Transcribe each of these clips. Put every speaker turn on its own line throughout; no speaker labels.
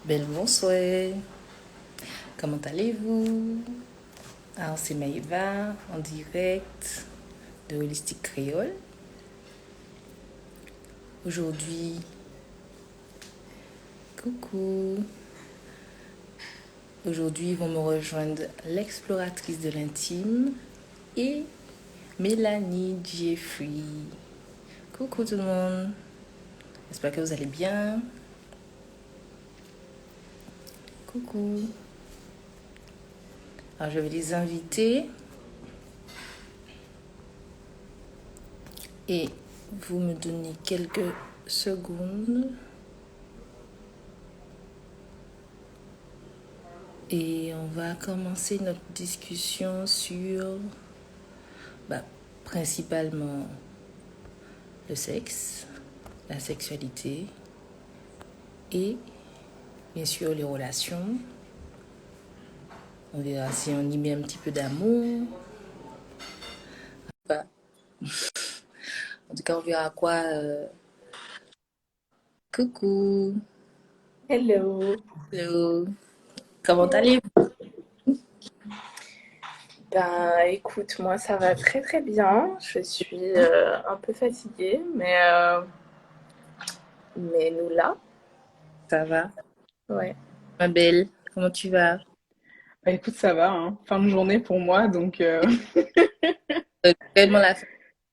Belle bonsoir, comment allez-vous? Alors c'est Maïva en direct de Holistique Créole. Aujourd'hui, coucou. Aujourd'hui vont me rejoindre l'exploratrice de l'intime et Mélanie Jeffrey. Coucou tout le monde, j'espère que vous allez bien. Coucou. Alors je vais les inviter et vous me donnez quelques secondes. Et on va commencer notre discussion sur bah, principalement le sexe, la sexualité et bien sûr les relations. On verra si on y met un petit peu d'amour. Bah, en tout cas, on verra quoi. Coucou,
Hello.
hello, comment allez-vous?
Ben, écoute, moi ça va très très bien. Je suis un peu fatiguée, mais nous là.
Ça va,
Ouais.
ma belle, comment tu vas?
Bah écoute, ça va, hein. Fin de journée pour moi, donc
Vraiment la fin.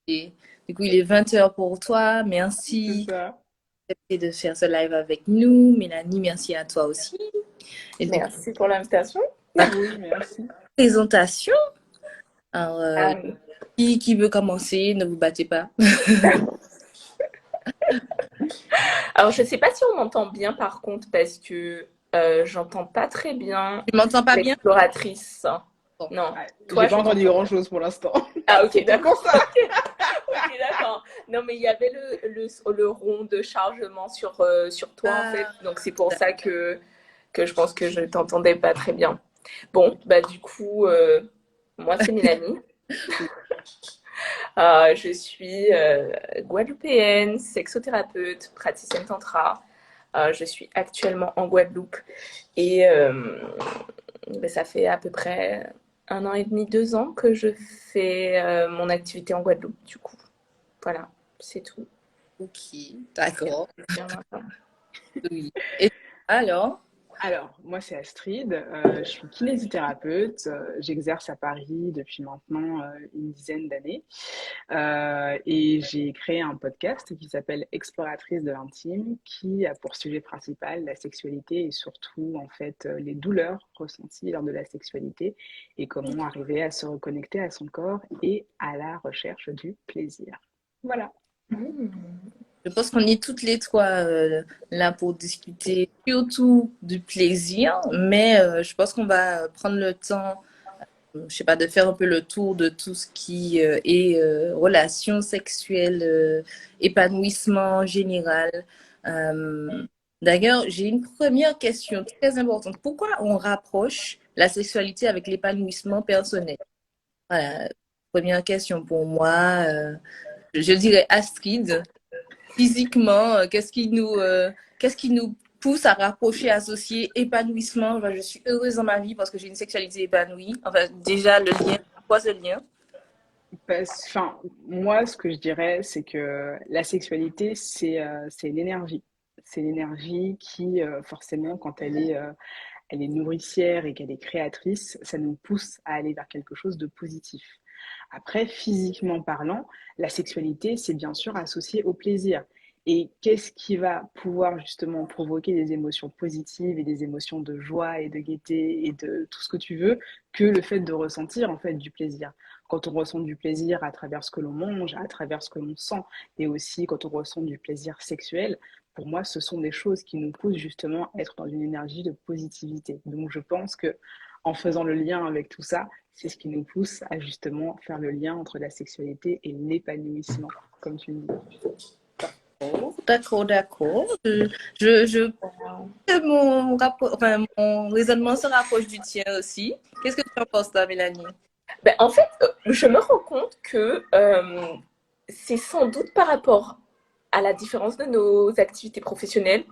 Du coup, il est 20h pour toi.
c'est
Merci
ça.
de faire ce live avec nous. Mélanie, merci à toi aussi. Et donc,
Merci pour l'invitation.
la
Oui, merci.
présentation. Alors,
Ah oui.
qui veut commencer? Ne vous battez pas.
Alors je sais pas si on m'entend bien par contre parce que j'entends pas très bien
Tu m'entends pas bien?
l'exploratrice.
Bon.
Non,
Ouais, j'ai
toi
pas
je
entendu
t'entends.
grand-chose pour l'instant.
Ah ok,
C'est pour
d'accord.
ça.
Ok, d'accord. Non, mais il y avait le rond de chargement sur toi, en fait.
Ah,
Donc, c'est pour ça que je pense que je t'entendais pas très bien. Bon, bah, du coup, moi, c'est Mélanie. Je suis guadeloupéenne, sexothérapeute, praticienne tantra. Je suis actuellement en Guadeloupe et bah, ça fait à peu près 1 an et demi, 2 ans que je fais mon activité en Guadeloupe, du coup. Voilà, c'est tout.
ok, d'accord.
Bien maintenant.
Oui. Et alors?
Alors, moi c'est Astrid, je suis kinésithérapeute, j'exerce à Paris depuis maintenant une dizaine d'années et j'ai créé un podcast qui s'appelle Exploratrice de l'intime qui a pour sujet principal la sexualité et surtout en fait les douleurs ressenties lors de la sexualité et comment arriver à se reconnecter à son corps et à la recherche du plaisir. Voilà.
Je pense qu'on est toutes les trois là pour discuter surtout du plaisir, mais je pense qu'on va prendre le temps, je sais pas, de faire un peu le tour de tout ce qui est relations sexuelles, épanouissement en général. Euh, D'ailleurs, j'ai une première question très importante. Pourquoi on rapproche la sexualité avec l'épanouissement personnel? Voilà, première question pour moi. Je dirais Astrid. Physiquement, qu'est-ce qui nous pousse à rapprocher, associer épanouissement? Enfin, je suis heureuse dans ma vie parce que j'ai une sexualité épanouie. Enfin, déjà, le lien, quoi ce lien?
Enfin, moi, ce que je dirais, c'est que la sexualité, c'est l'énergie. C'est l'énergie qui, forcément, quand elle est nourricière et qu'elle est créatrice, ça nous pousse à aller vers quelque chose de positif. Après, physiquement parlant, la sexualité, c'est bien sûr associé au plaisir. Et qu'est-ce qui va pouvoir justement provoquer des émotions positives et des émotions de joie et de gaieté et de tout ce que tu veux que le fait de ressentir en fait du plaisir. Quand on ressent du plaisir à travers ce que l'on mange, à travers ce que l'on sent, et aussi quand on ressent du plaisir sexuel, pour moi, ce sont des choses qui nous poussent justement à être dans une énergie de positivité. Donc je pense que en faisant le lien avec tout ça, c'est ce qui nous pousse à justement faire le lien entre la sexualité et l'épanouissement, comme tu le dis.
Oh, d'accord, d'accord. Je mon raisonnement se rapproche du tien aussi. Qu'est-ce que tu en penses, toi, Mélanie?
Ben, en fait, je me rends compte que c'est sans doute par rapport à la différence de nos activités professionnelles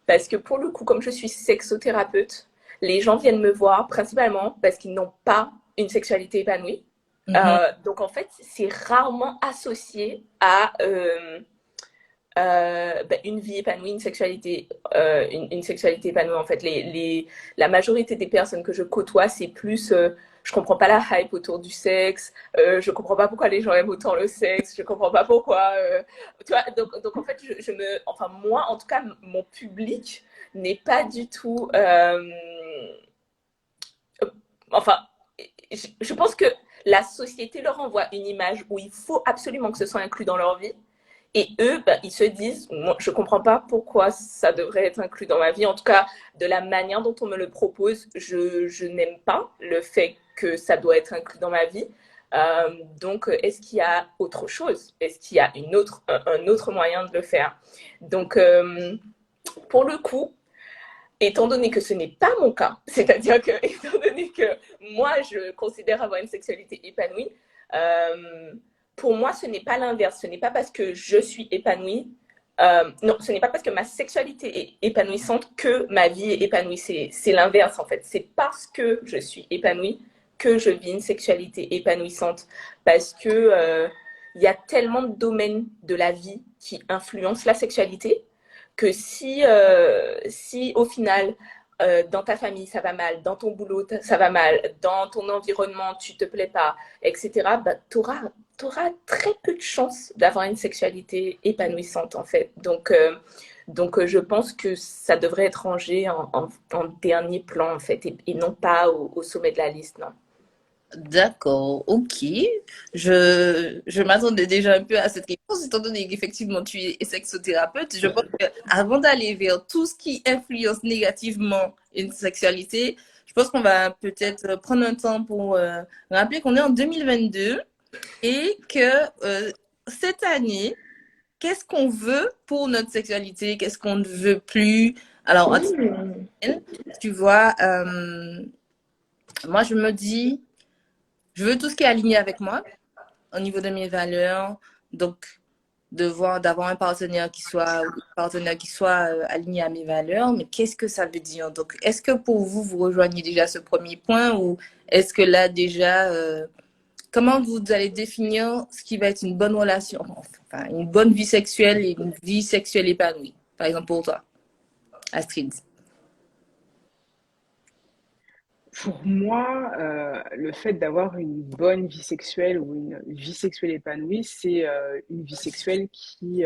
Parce que pour le coup, comme je suis sexothérapeute, les gens viennent me voir principalement parce qu'ils n'ont pas une sexualité épanouie.
Mhm.
Donc en fait, c'est rarement associé à une vie épanouie, une sexualité épanouie. En fait, la majorité des personnes que je côtoie, c'est plus je comprends pas la hype autour du sexe, je comprends pas pourquoi les gens aiment autant le sexe, je comprends pas pourquoi. Tu vois, donc en fait, enfin moi, en tout cas, mon public n'est pas du tout. Enfin, je pense que la société leur envoie une image où il faut absolument que ce soit inclus dans leur vie. Et eux, bah, ils se disent, moi, je ne comprends pas pourquoi ça devrait être inclus dans ma vie. En tout cas, de la manière dont on me le propose, je n'aime pas le fait que ça doit être inclus dans ma vie. Donc, est-ce qu'il y a autre chose? Est-ce qu'il y a un autre moyen de le faire? Donc, pour le coup, étant donné que ce n'est pas mon cas, c'est-à-dire que, étant donné que moi, je considère avoir une sexualité épanouie, euh, pour moi, ce n'est pas l'inverse. Ce n'est pas parce que je suis épanouie, non, ce n'est pas parce que ma sexualité est épanouissante que ma vie est épanouie. C'est l'inverse, en fait. C'est parce que je suis épanouie que je vis une sexualité épanouissante. Parce que il y a tellement de domaines de la vie qui influencent la sexualité que si au final, dans ta famille, ça va mal, dans ton boulot, ça va mal, dans ton environnement, tu te plais pas, etc., bah, tu auras très peu de chances d'avoir une sexualité épanouissante, en fait. Donc, je pense que ça devrait être rangé en dernier plan, en fait, et non pas au sommet de la liste, non.
D'accord, ok. Je m'attendais déjà un peu à cette réponse, étant donné qu'effectivement tu es sexothérapeute. Je pense qu'avant d'aller vers tout ce qui influence négativement une sexualité, je pense qu'on va peut-être prendre un temps pour rappeler qu'on est en 2022 et que cette année, qu'est-ce qu'on veut pour notre sexualité, qu'est-ce qu'on ne veut plus. Alors, à titre
Mmh.
personnel, tu vois, moi je me dis, je veux tout ce qui est aligné avec moi au niveau de mes valeurs. Donc, d'avoir un partenaire qui soit aligné à mes valeurs. Mais qu'est-ce que ça veut dire? Donc, est-ce que pour vous, vous rejoignez déjà ce premier point ou est-ce que là, déjà, comment vous allez définir ce qui va être une bonne relation, enfin, une bonne vie sexuelle et une vie sexuelle épanouie? Par exemple, pour toi, Astrid.
Pour moi, le fait d'avoir une bonne vie sexuelle ou une vie sexuelle épanouie, c'est une vie sexuelle qui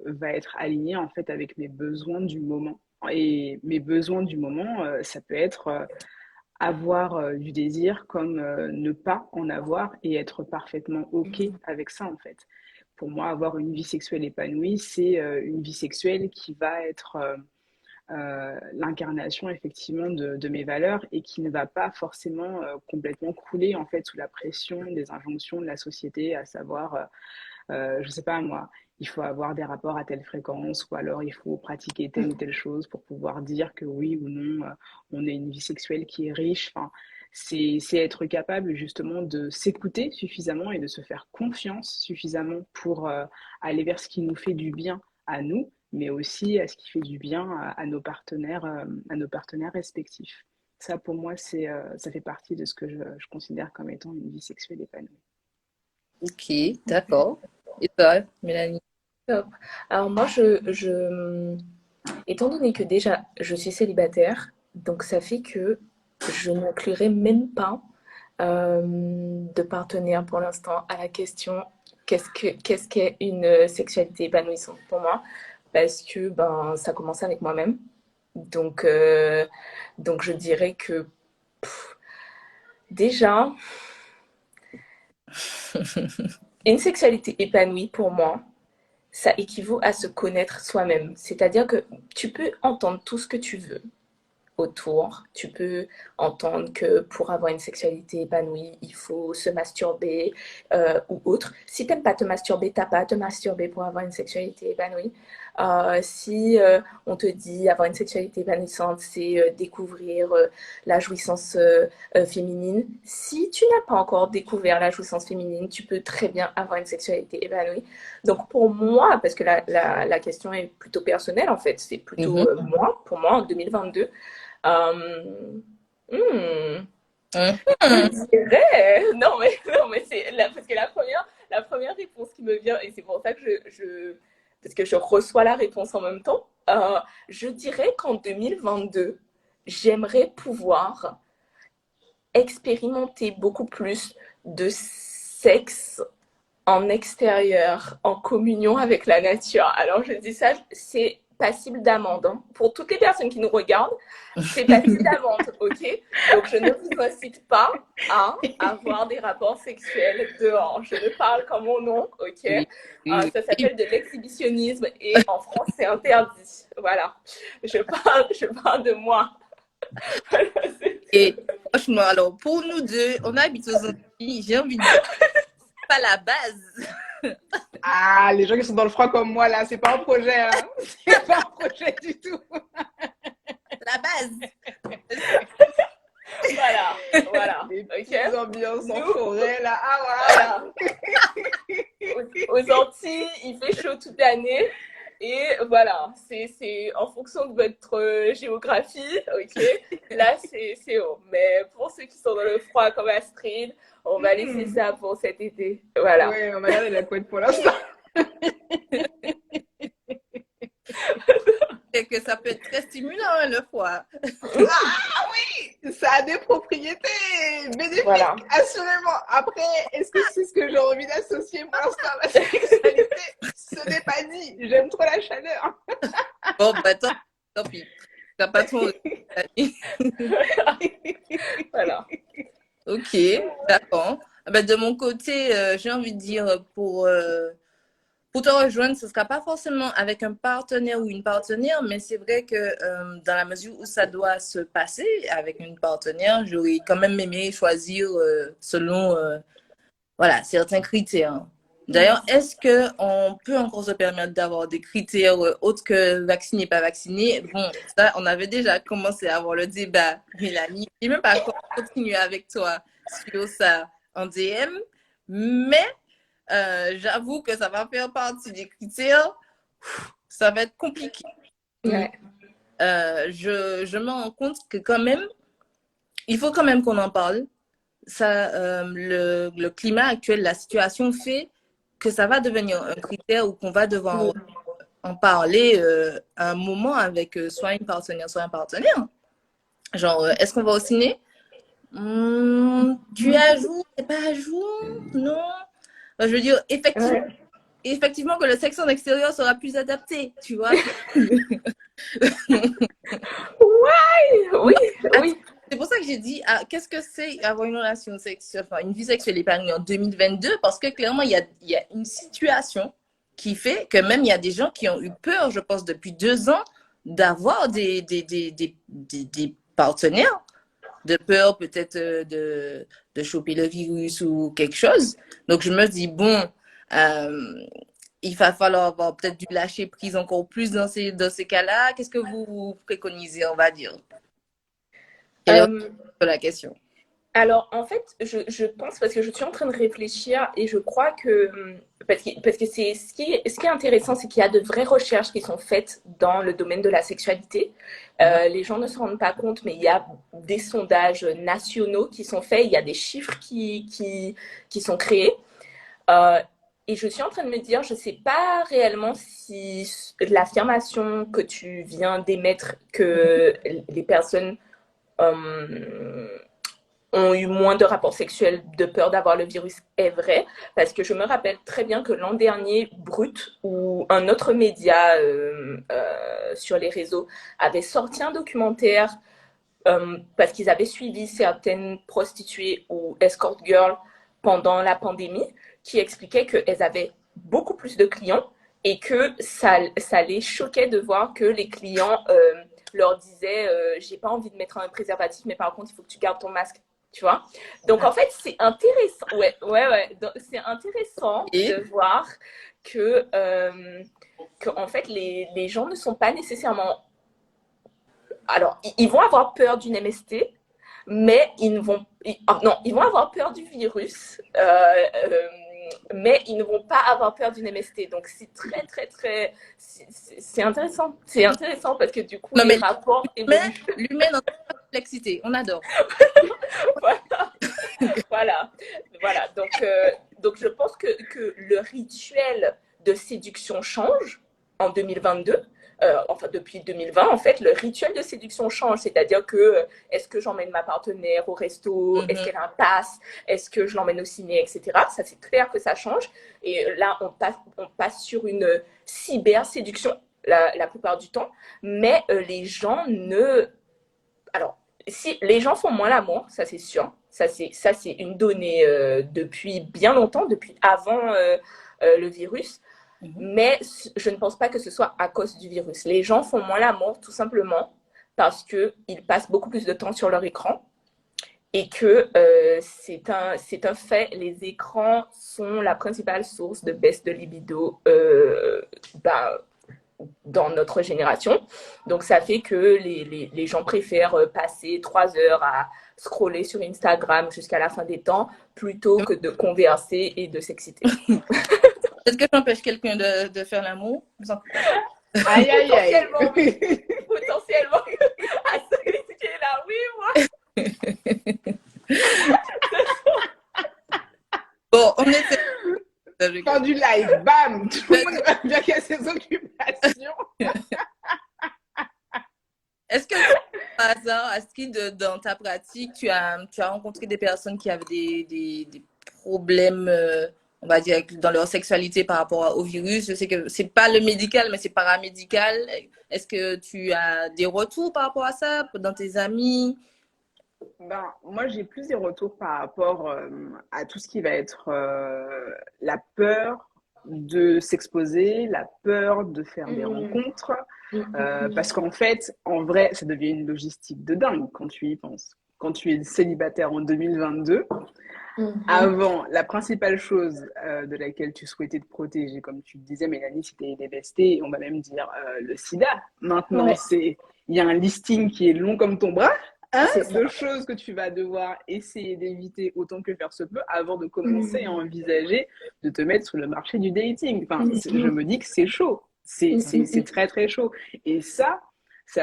va être alignée en fait avec mes besoins du moment. Et mes besoins du moment, ça peut être avoir du désir comme ne pas en avoir et être parfaitement OK avec ça en fait. Pour moi, avoir une vie sexuelle épanouie, c'est une vie sexuelle qui va être l'incarnation effectivement de mes valeurs et qui ne va pas forcément complètement crouler en fait sous la pression des injonctions de la société, à savoir, je sais pas moi, il faut avoir des rapports à telle fréquence ou alors il faut pratiquer telle ou telle chose pour pouvoir dire que oui ou non, on a une vie sexuelle qui est riche. Enfin, c'est être capable justement de s'écouter suffisamment et de se faire confiance suffisamment pour aller vers ce qui nous fait du bien à nous, mais aussi à ce qui fait du bien à nos partenaires respectifs. Ça, pour moi, ça fait partie de ce que je considère comme étant une vie sexuelle épanouie.
Ok, d'accord. Et toi, Mélanie?
Top. Alors moi, étant donné que déjà je suis célibataire, donc ça fait que je n'inclurai même pas de partenaire pour l'instant à la question qu'est-ce qu'est une sexualité épanouissante pour moi, parce que ben ça commence avec moi-même. Donc, donc je dirais que déjà, une sexualité épanouie pour moi, ça équivaut à se connaître soi-même. C'est-à-dire que tu peux entendre tout ce que tu veux autour. Tu peux entendre que pour avoir une sexualité épanouie, il faut se masturber ou autre. Si t'aimes pas te masturber, t'as pas à te masturber pour avoir une sexualité épanouie. Si on te dit avoir une sexualité épanouissante, c'est découvrir la jouissance féminine. Si tu n'as pas encore découvert la jouissance féminine, tu peux très bien avoir une sexualité épanouie. Donc pour moi, parce que la question est plutôt personnelle en fait, c'est plutôt
Mhm.
pour moi en 2022, hmm,
Mhm.
je dirais, non, mais c'est parce que la première réponse qui me vient, et c'est pour ça que parce que je reçois la réponse en même temps, je dirais qu'en 2022, j'aimerais pouvoir expérimenter beaucoup plus de sexe en extérieur, en communion avec la nature. Alors je dis ça, c'est passible d'amende. Hein. Pour toutes les personnes qui nous regardent, c'est passible d'amende, ok? Donc je ne vous incite pas à avoir des rapports sexuels dehors. Je ne parle qu'en mon nom, ok?
Oui, oui,
Ça
oui.
s'appelle de l'exhibitionnisme et en France c'est interdit. Voilà. Je parle de moi. Voilà,
Et franchement, alors, pour nous deux, on habite aux Antilles, j'ai envie de dire, pas la base.
Ah, les gens qui sont dans le froid comme moi, là, c'est pas un projet, hein. C'est pas un projet du tout.
La base.
voilà,
Les petites
ok?
ambiances en
Nous,
forêt, là. Ah, voilà.
voilà. Aux Antilles, il fait chaud toute l'année. Et voilà, c'est en fonction de votre géographie, ok? Là, c'est haut. Mais pour ceux qui sont dans le froid comme Astrid, on va laisser
Hmm.
ça pour cet été. Voilà.
Ouais, on va garder la couette pour l'instant.
Et que ça peut être très stimulant, hein, le foie.
Ah oui, ça a des propriétés
Voilà.
bénéfiques, assurément. Après, est-ce que c'est ce que j'ai envie d'associer pour l'instant à ma sexualité? Ce n'est pas dit. J'aime trop la chaleur.
Bon, bah, tant pis. T'as pas ton.
Voilà.
Ok, d'accord. Ah ben, de mon côté, j'ai envie de dire, pour te rejoindre, ce ne sera pas forcément avec un partenaire ou une partenaire, mais c'est vrai que dans la mesure où ça doit se passer avec une partenaire, j'aurais quand même aimé choisir selon voilà, certains critères. D'ailleurs, est-ce qu'on peut encore se permettre d'avoir des critères autres que vacciné, pas vacciné? Bon, ça, on avait déjà commencé à avoir le débat, Mélanie. Je ne vais même pas continuer avec toi sur ça en DM, mais j'avoue que ça va faire partie des critères. Ça va être compliqué.
Ouais.
Je me rends compte que quand même, il faut quand même qu'on en parle. Ça, le climat actuel, la situation fait que ça va devenir un critère ou qu'on va devoir en parler à un moment avec soit une partenaire, soit un partenaire. Genre, est-ce qu'on va au ciné? Tu es à jour? T'es pas à jour? Non? Je veux dire,
Ouais.
effectivement que le sexe en extérieur sera plus adapté, tu vois.
Ouais, oui,
Attends,
oui.
c'est pour ça que j'ai dit, qu'est-ce que c'est avoir une relation sexuelle, enfin, une vie sexuelle épanouie en 2022? Parce que clairement, il y a une situation qui fait que même il y a des gens qui ont eu peur, je pense, depuis 2 ans, d'avoir des partenaires, de peur peut-être de choper le virus ou quelque chose. Donc, je me dis, bon, euh, il va falloir avoir peut-être du lâcher prise encore plus dans ces cas-là. Qu'est-ce que vous préconisez, on va dire? Quelle est
Euh,
la question?
alors, en fait, je pense, parce que je suis en train de réfléchir et je crois que, parce que c'est ce qui est intéressant, c'est qu'il y a de vraies recherches qui sont faites dans le domaine de la sexualité.
Mhm.
Les gens ne se rendent pas compte, mais il y a des sondages nationaux qui sont faits, il y a des chiffres qui sont créés. Euh, et je suis en train de me dire, je ne sais pas réellement si l'affirmation que tu viens d'émettre, que les personnes euh, ont eu moins de rapports sexuels de peur d'avoir le virus est vrai, parce que je me rappelle très bien que l'an dernier, Brut ou un autre média sur les réseaux avait sorti un documentaire parce qu'ils avaient suivi certaines prostituées ou escort girls pendant la pandémie, qui expliquaient qu'elles avaient beaucoup plus de clients et que ça les choquait de voir que les clients leur disaient j'ai pas envie de mettre un préservatif, mais par contre, il faut que tu gardes ton masque. Tu vois? Donc, en fait, c'est intéressant. Ouais. C'est intéressant de
Et
voir que en fait, les gens ne sont pas nécessairement... Alors, ils vont avoir peur d'une MST, mais ils vont avoir peur du virus, mais ils ne vont pas avoir peur d'une MST. Donc, c'est très, très, très... C'est intéressant. C'est intéressant parce que du coup,
Non,
les
mais
rapports évoluent.
l'humain dans sa complexité, on adore.
Voilà. Voilà. Donc, je pense que le rituel de séduction change en 2022. Enfin, depuis 2020, en fait, le rituel de séduction change. C'est-à-dire que est-ce que j'emmène ma partenaire au resto? Est-ce qu'elle a un pass? Est-ce que je l'emmène au ciné, etc. Ça, c'est clair que ça change. Et là, on passe sur une cyber-séduction la plupart du temps. Mais les gens ne... Alors, si les gens font moins l'amour, ça c'est sûr. Ça c'est une donnée depuis bien longtemps, depuis avant le virus. Mais je ne pense pas que ce soit à cause du virus. Les gens font moins l'amour tout simplement parce qu'ils passent beaucoup plus de temps sur leur écran et que c'est un fait. Les écrans sont la principale source de baisse de libido dans notre génération. Donc, ça fait que les gens préfèrent passer 3 heures à scroller sur Instagram jusqu'à la fin des temps plutôt que de converser et de s'exciter.
Est-ce que j'empêche quelqu'un de faire l'amour?
Aïe, aïe, aïe.
Potentiellement, oui. Potentiellement. À ce là, oui, moi.
Bon, on était...
Fin du live, bam, tout le monde va bien qu'à ses occupations.
Est-ce que par hasard, dans ta pratique, tu as rencontré des personnes qui avaient des problèmes, on va dire, dans leur sexualité par rapport au virus? Je sais que c'est pas le médical, mais c'est paramédical. Est-ce que tu as des retours par rapport à ça dans tes amis?
Moi, j'ai plus des retours par rapport à tout ce qui va être la peur de s'exposer, la peur de faire des rencontres, parce qu'en fait, en vrai, ça devient une logistique de dingue quand tu y penses. Quand tu es célibataire en 2022, avant, la principale chose de laquelle tu souhaitais te protéger, comme tu le disais, Mélanie, c'était les BST, on va même dire le sida. Maintenant, il y a un listing qui est long comme ton bras. De choses que tu vas devoir essayer d'éviter autant que faire se peut avant de commencer à envisager de te mettre sur le marché du dating. Enfin, je me dis que c'est chaud. C'est très, très chaud. Et ça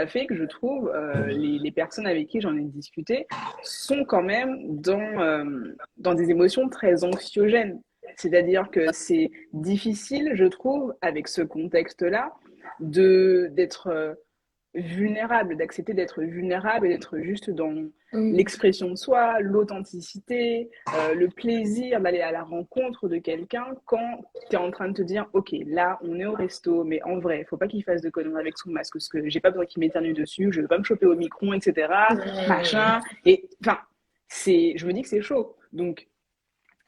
fait que je trouve les personnes avec qui j'en ai discuté sont quand même dans des émotions très anxiogènes. C'est-à-dire que c'est difficile, je trouve, avec ce contexte-là, d'être vulnérable, d'accepter d'être vulnérable et d'être juste dans l'expression de soi, l'authenticité, le plaisir d'aller à la rencontre de quelqu'un quand tu es en train de te dire ok, là on est au resto, mais en vrai, il faut pas qu'il fasse de conneries avec son masque parce que j'ai pas besoin qu'il m'éternue dessus, je veux pas me choper au micron, etc. Machin. Et enfin, je me dis que c'est chaud. Donc,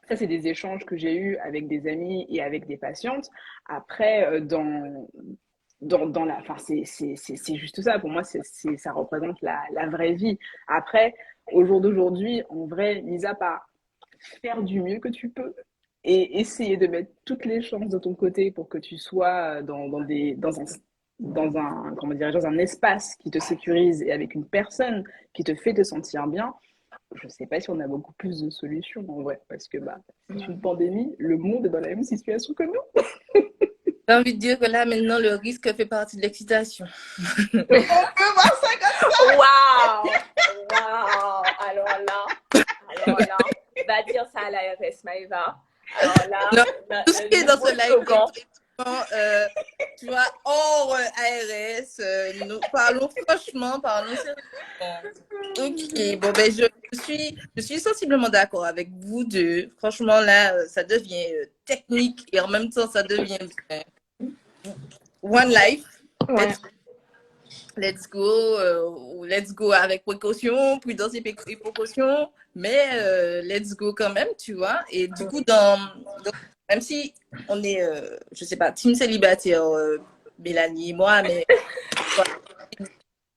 ça, c'est des échanges que j'ai eus avec des amis et avec des patientes. Après, enfin, c'est juste ça. Pour moi, ça représente la vraie vie. Après, au jour d'aujourd'hui, en vrai, mis à part faire du mieux que tu peux et essayer de mettre toutes les chances de ton côté pour que tu sois comment dire, dans un espace qui te sécurise et avec une personne qui te fait te sentir bien, je ne sais pas si on a beaucoup plus de solutions en vrai, parce que c'est une pandémie, le monde est dans la même situation que nous.
J'ai envie de dire que là, maintenant, le risque fait partie de l'excitation.
On peut voir ça comme ça.
Waouh! Waouh! Alors là, va dire ça à l'ARS, Maëva. Alors là,
tout ce qui est dans ce live, tu vois, hors ARS, nous parlons franchement, parlons sérieusement. Ok, bon, ben, je suis sensiblement d'accord avec vous deux. Franchement, là, ça devient technique et en même temps, ça devient one life.
Ouais.
Let's go avec précaution, prudence et précaution, mais let's go quand même, tu vois. Et du coup, même si on est, je sais pas, team célibataire, Mélanie et moi,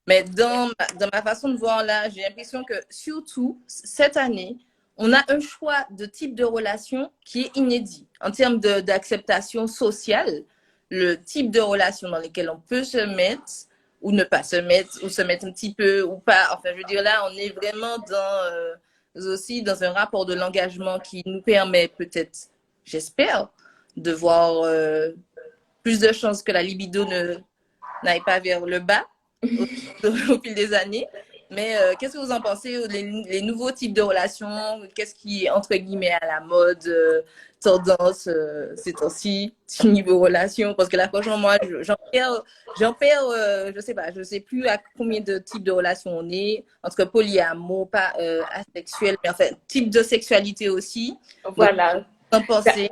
mais dans ma façon de voir là, j'ai l'impression que surtout cette année, on a un choix de type de relation qui est inédit. En termes d'acceptation sociale, le type de relation dans lequel on peut se mettre ou ne pas se mettre, ou se mettre un petit peu ou pas. Enfin, je veux dire, là, on est vraiment aussi dans un rapport de l'engagement qui nous permet peut-être, j'espère, de voir plus de chances que la libido n'aille pas vers le bas au fil des années. Mais qu'est-ce que vous en pensez, les nouveaux types de relations? Qu'est-ce qui est, entre guillemets, à la mode, tendance ces temps-ci, niveau relation? Parce que là, franchement, moi, je sais pas, je sais plus à combien de types de relations on est, entre polyamour, pas asexuel, mais enfin, type de sexualité aussi. Donc,
Voilà.
vous en pensez?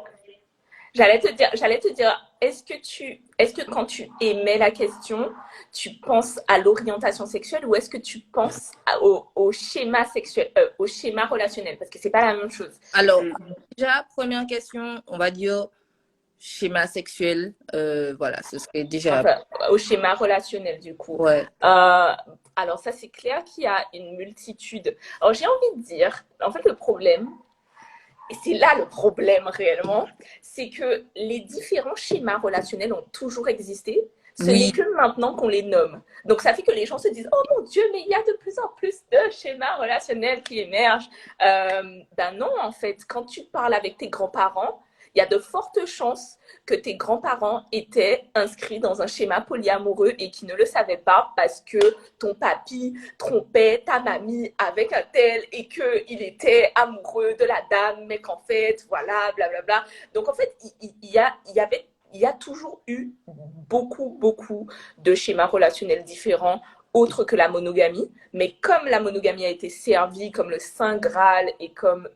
J'allais te dire, est-ce que quand tu émets la question, tu penses à l'orientation sexuelle ou est-ce que tu penses au schéma sexuel, au schéma relationnel? Parce que c'est pas la même chose.
Alors, déjà, première question, on va dire schéma sexuel. Voilà, ce serait déjà.
Enfin, au schéma relationnel, du coup.
Ouais.
Alors, ça, c'est clair qu'il y a une multitude. Alors, j'ai envie de dire, en fait, le problème, et c'est là le problème réellement, c'est que les différents schémas relationnels ont toujours existé. Ce
Oui.
n'est que maintenant qu'on les nomme. Donc, ça fait que les gens se disent, oh mon Dieu, mais il y a de plus en plus de schémas relationnels qui émergent. Ben non, en fait, quand tu parles avec tes grands-parents, il y a de fortes chances que tes grands-parents étaient inscrits dans un schéma polyamoureux et qui ne le savaient pas parce que ton papy trompait ta mamie avec un tel et qu'il était amoureux de la dame, mais qu'en fait, voilà, blablabla. Donc, en fait, il y a toujours eu beaucoup de schémas relationnels différents autres que la monogamie. Mais comme la monogamie a été servie comme le Saint Graal et comme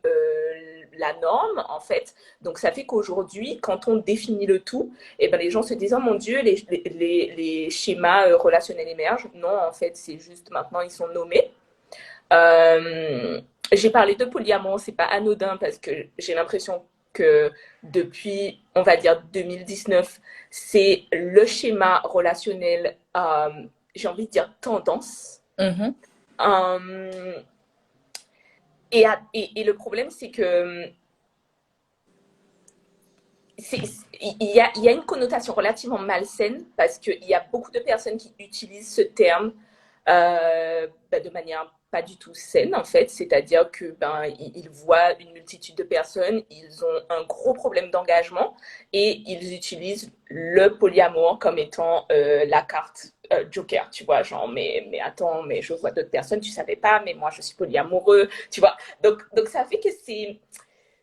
la norme, en fait, donc ça fait qu'aujourd'hui, quand on définit le tout, eh ben, les gens se disent, oh mon Dieu, les schémas relationnels émergent. Non, en fait, c'est juste maintenant, ils sont nommés. J'ai parlé de polyamour, c'est pas anodin parce que j'ai l'impression que depuis, on va dire 2019, c'est le schéma relationnel, j'ai envie de dire tendance.
Mm-hmm.
Et le problème, c'est que il y a une connotation relativement malsaine parce qu'il y a beaucoup de personnes qui utilisent ce terme de manière pas du tout saine en fait, c'est-à-dire que ils voient une multitude de personnes, ils ont un gros problème d'engagement et ils utilisent le polyamour comme étant la carte joker, tu vois, genre mais attends, mais je vois d'autres personnes, tu savais pas, mais moi je suis polyamoureux, tu vois. Donc ça fait que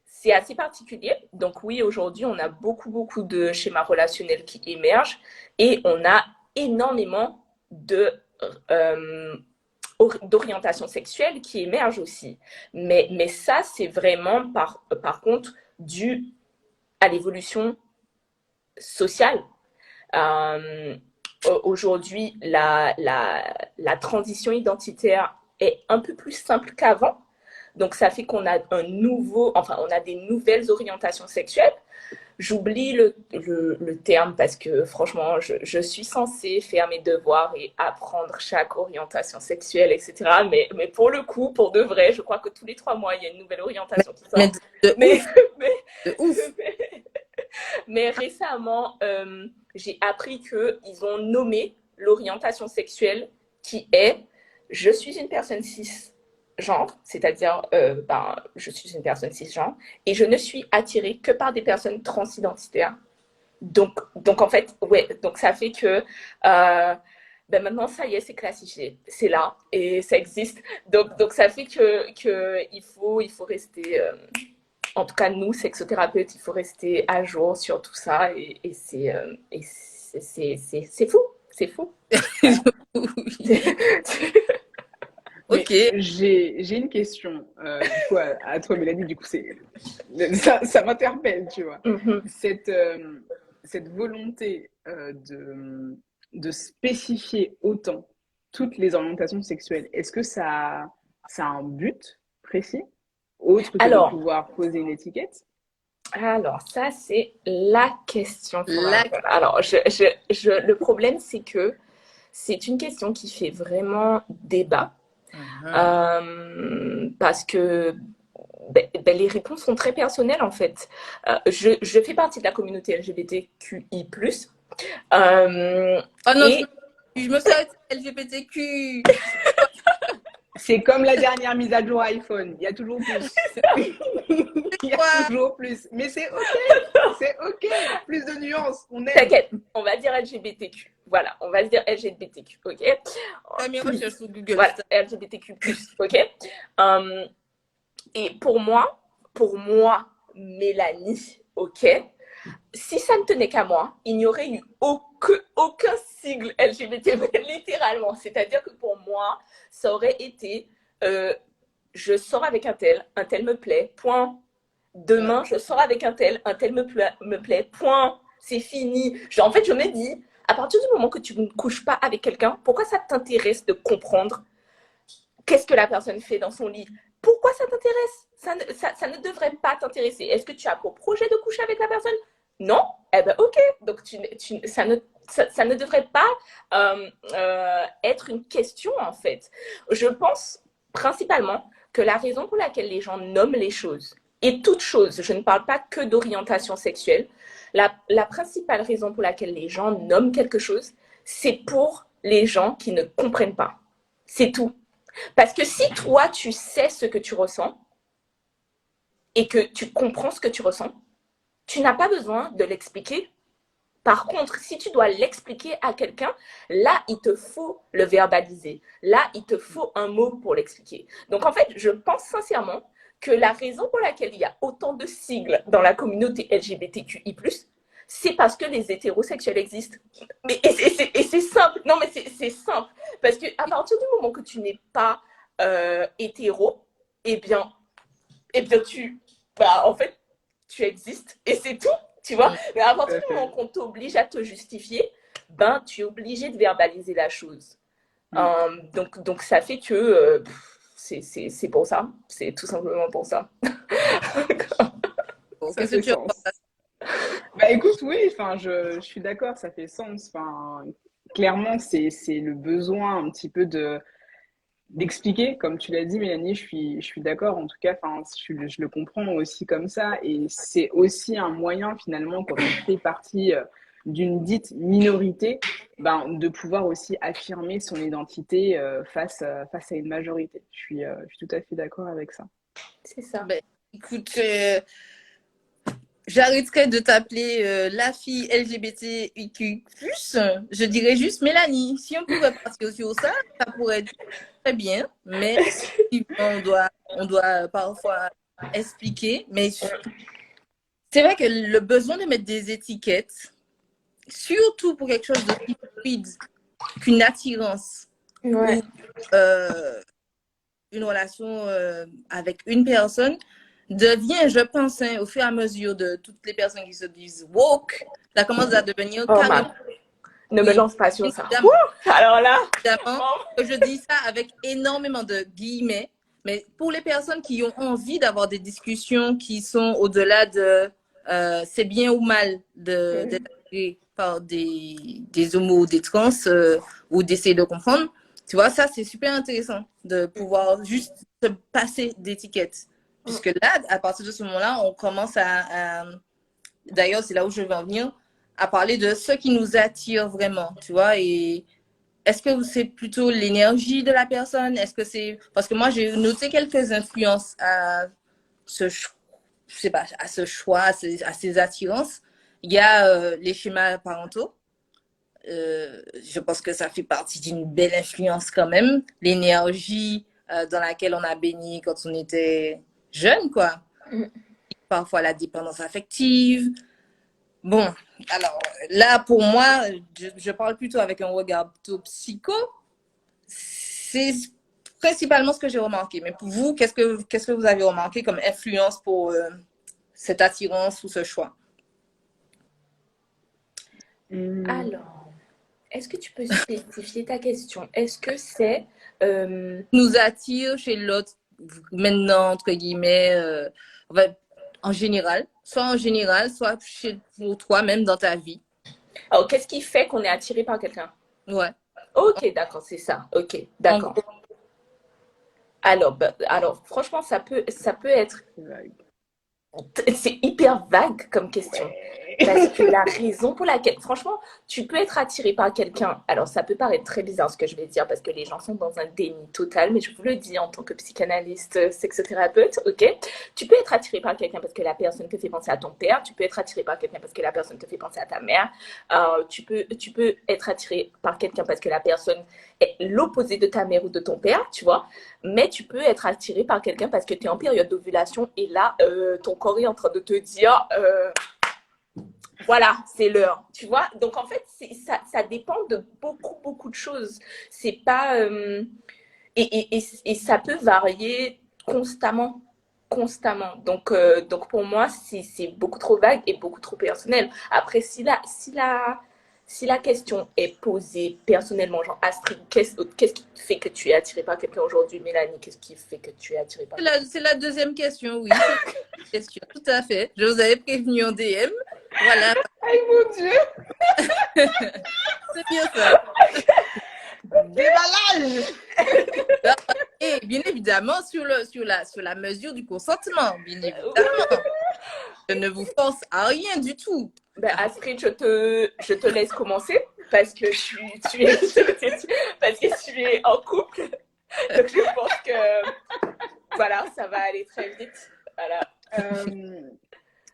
c'est assez particulier. Donc oui, aujourd'hui, on a beaucoup de schémas relationnels qui émergent et on a énormément d'orientation sexuelle qui émergent aussi. Mais ça, c'est vraiment par contre dû à l'évolution sociale. Aujourd'hui, la transition identitaire est un peu plus simple qu'avant. Donc, ça fait qu'on a on a des nouvelles orientations sexuelles. J'oublie le terme parce que franchement, je suis censée faire mes devoirs et apprendre chaque orientation sexuelle, etc. Mais pour le coup, pour de vrai, je crois que tous les 3 mois, il y a une nouvelle orientation qui sort.
De ouf.
Mais récemment, j'ai appris qu'ils ont nommé l'orientation sexuelle qui est « je suis une personne cisgenre », c'est-à-dire je suis une personne cisgenre et je ne suis attirée que par des personnes transidentitaires. Donc en fait, ouais, donc ça fait que maintenant, ça y est, c'est classifié, c'est là et ça existe. Donc ça fait que il faut rester... en tout cas, nous, sexothérapeutes, il faut rester à jour sur tout ça et c'est fou. C'est fou.
Ok. J'ai une question du coup, à toi, Mélanie. Du coup, ça m'interpelle, tu vois. Cette volonté de spécifier autant toutes les orientations sexuelles, est-ce que ça a un but précis, autre que de pouvoir poser une étiquette?
Alors, ça, c'est la question. Alors, le problème, c'est que c'est une question qui fait vraiment débat. Parce que les réponses sont très personnelles en fait. Je fais partie de la communauté LGBTQI+.
Oh non,
Et
je me suis arrêtée LGBTQ.
C'est comme la dernière mise à jour iPhone. Il y a toujours plus. Il y a
Quoi?
toujours plus. Mais c'est OK. C'est OK. Plus de nuances. On aime.
t'inquiète, on va dire LGBTQ. Voilà, on va se dire LGBTQ, ok?
Fais mes recherches sur Google.
Voilà, LGBTQ+, ok? Et pour moi, Mélanie, ok? Si ça ne tenait qu'à moi, il n'y aurait eu aucun sigle LGBT, littéralement. C'est-à-dire que pour moi, ça aurait été je sors avec un tel me plaît, point. Demain, je sors avec un tel me plaît, point. C'est fini. Genre, en fait, je me dis, à partir du moment que tu ne couches pas avec quelqu'un, pourquoi ça t'intéresse de comprendre qu'est-ce que la personne fait dans son lit? Pourquoi ça t'intéresse? Ça ne devrait pas t'intéresser. Est-ce que tu as pour projet de coucher avec la personne? Non? Eh ben ok. Donc ça ne devrait pas être une question en fait. Je pense principalement que la raison pour laquelle les gens nomment les choses, et toute chose, je ne parle pas que d'orientation sexuelle, la principale raison pour laquelle les gens nomment quelque chose, c'est pour les gens qui ne comprennent pas. C'est tout. Parce que si toi, tu sais ce que tu ressens et que tu comprends ce que tu ressens, tu n'as pas besoin de l'expliquer. Par contre, si tu dois l'expliquer à quelqu'un, là, il te faut le verbaliser. Là, il te faut un mot pour l'expliquer. Donc, en fait, je pense sincèrement que la raison pour laquelle il y a autant de sigles dans la communauté LGBTQI+, c'est parce que les hétérosexuels existent. Et c'est simple. Non, mais c'est simple. Parce qu'à partir du moment que tu n'es pas hétéro, eh bien, en fait, tu existes et c'est tout. Tu vois, mais à partir du moment qu'on t'oblige à te justifier, ben, tu es obligé de verbaliser la chose. Donc, ça fait que c'est pour ça. C'est tout simplement pour ça.
Qu'est-ce que tu en penses?
Bah écoute, oui, enfin, je suis d'accord, ça fait sens. Enfin, clairement, c'est le besoin un petit peu d'expliquer, comme tu l'as dit, Mélanie, je suis d'accord. En tout cas, enfin, je le comprends aussi comme ça. Et c'est aussi un moyen, finalement, quand on fait partie d'une dite minorité, ben, de pouvoir aussi affirmer son identité face à une majorité. Je suis tout à fait d'accord avec ça.
C'est ça.
Ben, écoute, j'arrêterai de t'appeler la fille LGBTQ+. Je dirais juste Mélanie. Si on pouvait partir sur ça, ça pourrait être très bien. Mais on doit parfois expliquer. Mais c'est vrai que le besoin de mettre des étiquettes, surtout pour quelque chose de plus fluide qu'une attirance
Ouais.
ou une relation avec une personne, devient, je pense, au fur et à mesure de toutes les personnes qui se disent woke, ça commence à devenir carrément.
Ne me lance pas sur ça.
Évidemment,
alors là,
évidemment, je dis ça avec énormément de guillemets, mais pour les personnes qui ont envie d'avoir des discussions qui sont au-delà de c'est bien ou mal d'être attiré par des homos ou des trans ou d'essayer de comprendre, tu vois, ça c'est super intéressant de pouvoir juste se passer d'étiquettes. Puisque là, à partir de ce moment-là, on commence d'ailleurs, c'est là où je veux en venir, à parler de ce qui nous attire vraiment, tu vois, et est-ce que c'est plutôt l'énergie de la personne? Est-ce que c'est... Parce que moi, j'ai noté quelques influences à je sais pas, à ce choix, à ces attirances. Il y a les schémas parentaux. Je pense que ça fait partie d'une belle influence quand même. L'énergie dans laquelle on a baigné quand on était jeune, quoi. Parfois la dépendance affective. Bon, alors là, pour moi, je parle plutôt avec un regard plutôt psycho. C'est principalement ce que j'ai remarqué. Mais pour vous, qu'est-ce que vous avez remarqué comme influence pour cette attirance ou ce choix?
Alors, est-ce que tu peux spécifier ta question? Est-ce que c'est
Nous attire chez l'autre maintenant, entre guillemets, en général, soit pour toi, même dans ta vie.
alors, qu'est-ce qui fait qu'on est attiré par quelqu'un?
Ouais.
Ok, d'accord, c'est ça. Ok, d'accord. Alors, franchement, ça peut être
Vague.
c'est hyper vague comme question. Parce que
Ouais.
la raison pour laquelle, franchement, tu peux être attiré par quelqu'un. Alors, ça peut paraître très bizarre ce que je vais dire parce que les gens sont dans un déni total, mais je vous le dis en tant que psychanalyste, sexothérapeute, ok? Tu peux être attiré par quelqu'un parce que la personne te fait penser à ton père. Tu peux être attiré par quelqu'un parce que la personne te fait penser à ta mère. Tu peux être attiré par quelqu'un parce que la personne est l'opposé de ta mère ou de ton père, tu vois? Mais tu peux être attiré par quelqu'un parce que tu es en période d'ovulation et là, ton corps est en train de te dire, voilà, c'est l'heure, tu vois. Donc en fait, ça dépend de beaucoup, beaucoup de choses. C'est pas et ça peut varier constamment, constamment. Donc pour moi, c'est beaucoup trop vague et beaucoup trop personnel. Après, si la question est posée personnellement, genre Astrid, qu'est-ce qui fait que tu es attirée par quelqu'un aujourd'hui? Mélanie, qu'est-ce qui fait que tu es attirée par quelqu'un?
C'est la deuxième question, oui, c'est la deuxième question, tout à fait. Je vous avais prévenu en DM. Voilà,
Aïe mon Dieu,
c'est bien ça.
déballage!
Et bien évidemment, sur la mesure du consentement, bien évidemment. Je ne vous force à rien du tout.
Ben, Astrid, je te laisse commencer parce que parce que tu es en couple. Donc je pense que voilà, ça va aller très vite. Voilà.
Euh,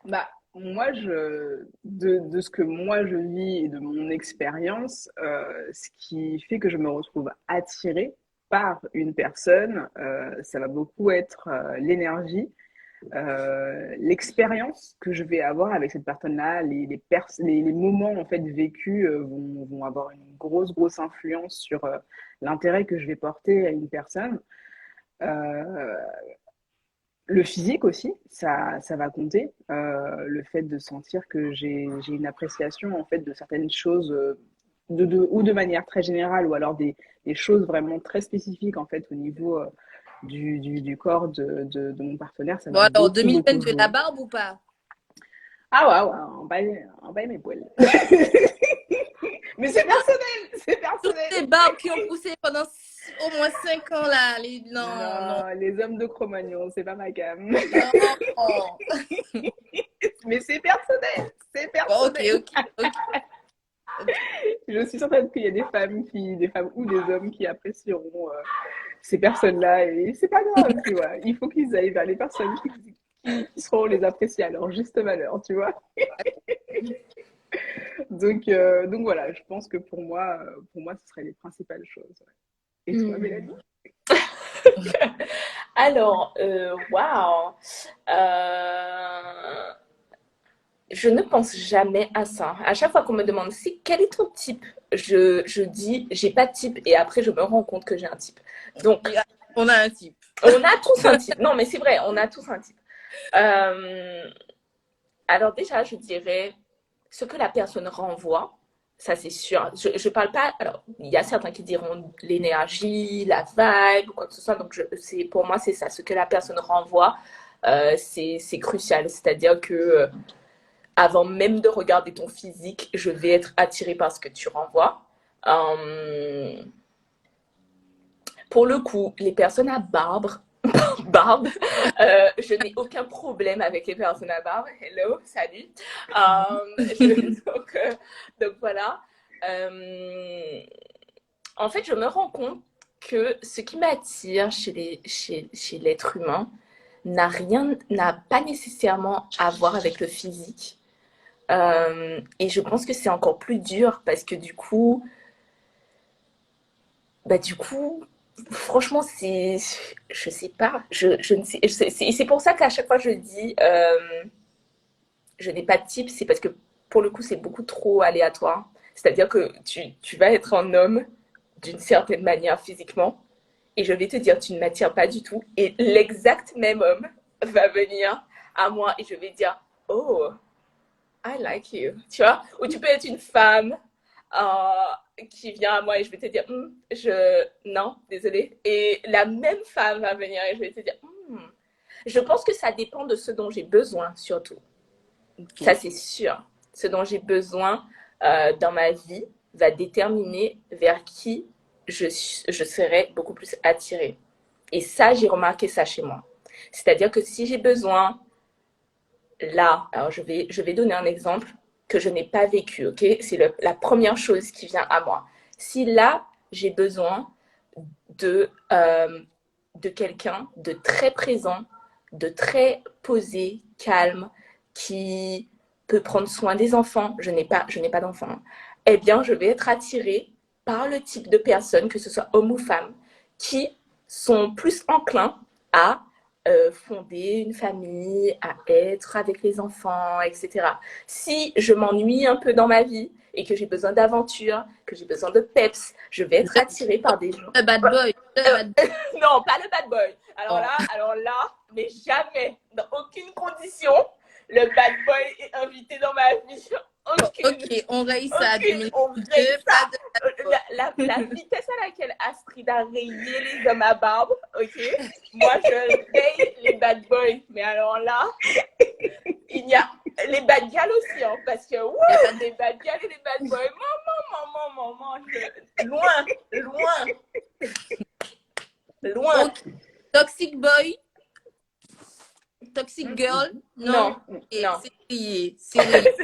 Bah, moi, de ce que moi je vis et de mon expérience, ce qui fait que je me retrouve attirée par une personne, ça va beaucoup être l'énergie, l'expérience que je vais avoir avec cette personne-là, les moments en fait vécus vont avoir une grosse, grosse influence sur l'intérêt que je vais porter à une personne. Euh, le physique aussi, ça va compter. Le fait de sentir que j'ai une appréciation en fait de certaines choses, ou de manière très générale, ou alors des choses vraiment très spécifiques en fait au niveau du corps de mon partenaire, ça
Bon,
va
alors,
beaucoup, beaucoup
2020, tu as la
jouer.
barbe ou pas?
Ah ouais, ouais, en bas mes poils. Mais c'est personnel, c'est
Toutes
personnel.
ces barbes qui ont poussé pendant au moins 5 ans, là. Non, non,
Non, les hommes de Cro-Magnon, c'est pas ma cam.
non.
Mais c'est personnel, c'est
Bon, ok,
personnel.
ok, ok, ok.
Je suis certaine qu'il y a des femmes ou des hommes qui apprécieront ces personnes-là et c'est pas grave, tu vois. Il faut qu'ils aillent vers les personnes qui seront les apprécier à leur juste valeur, tu vois. Donc voilà, je pense que pour moi, ce seraient les principales choses. Ouais. Et toi,
Hmm.
Mélanie?
Alors, waouh. Euh, je ne pense jamais à ça. À chaque fois qu'on me demande quel est ton type, je dis j'ai pas de type et après je me rends compte que j'ai un type. Donc,
On a un type.
on a tous un type. Non, mais c'est vrai, on a tous un type. Euh, alors déjà, je dirais ce que la personne renvoie, ça c'est sûr. Je parle pas. Alors, il y a certains qui diront l'énergie, la vibe, ou quoi que ce soit. Donc, pour moi, c'est ça. Ce que la personne renvoie, c'est crucial. C'est-à-dire que avant même de regarder ton physique, je vais être attirée par ce que tu renvoies. Euh, pour le coup, les personnes à barbe. Je n'ai aucun problème avec les personnes à barbe. Hello, salut. Donc voilà. Euh, En fait, je me rends compte que ce qui m'attire chez l'être humain n'a pas nécessairement à voir avec le physique. Et je pense que c'est encore plus dur parce que du coup, franchement, je sais pas, je ne sais, c'est pour ça qu'à chaque fois je dis, je n'ai pas de type, c'est parce que pour le coup, c'est beaucoup trop aléatoire. C'est-à-dire que tu vas être un homme d'une certaine manière physiquement, et je vais te dire, tu ne m'attires pas du tout, et l'exact même homme va venir à moi, et je vais dire, oh, I like you, tu vois. Ou tu peux être une femme qui vient à moi et je vais te dire, non, désolée. Et la même femme va venir et je vais te dire, je pense que ça dépend de ce dont j'ai besoin, surtout. Ça,
Ok.
c'est sûr. Ce dont j'ai besoin dans ma vie va déterminer vers qui je serai beaucoup plus attirée. Et ça, j'ai remarqué ça chez moi. C'est-à-dire que si j'ai besoin, là, alors je vais donner un exemple que je n'ai pas vécu, ok? C'est la première chose qui vient à moi. Si là, j'ai besoin de, euh, de quelqu'un de très présent, de très posé, calme, qui peut prendre soin des enfants, je n'ai pas d'enfants, hein. Eh bien, je vais être attirée par le type de personnes, que ce soit homme ou femme, qui sont plus enclins à fonder une famille, à être avec les enfants, etc. Si je m'ennuie un peu dans ma vie et que j'ai besoin d'aventure, que j'ai besoin de peps, je vais être attirée par des gens.
Le bad boy. Le bad boy.
Non, pas le bad boy.
Oh.
Alors là, mais jamais, dans aucune condition, le bad boy est invité dans ma vie. Aucune.
Ok, on raye ça à
Aucune.
2022.
On raye ça.
Pas de bad boy.
La vitesse à laquelle Astrid a rayé les hommes à barbe, ok? Moi, je raye les bad boys. Mais alors là, il y a les bad gals aussi, hein, parce que les bad gals et les bad boys, maman, loin, loin, loin.
Ok. Toxic boy, toxic girl, non.
Non,
Et
non.
c'est lié, c'est lié.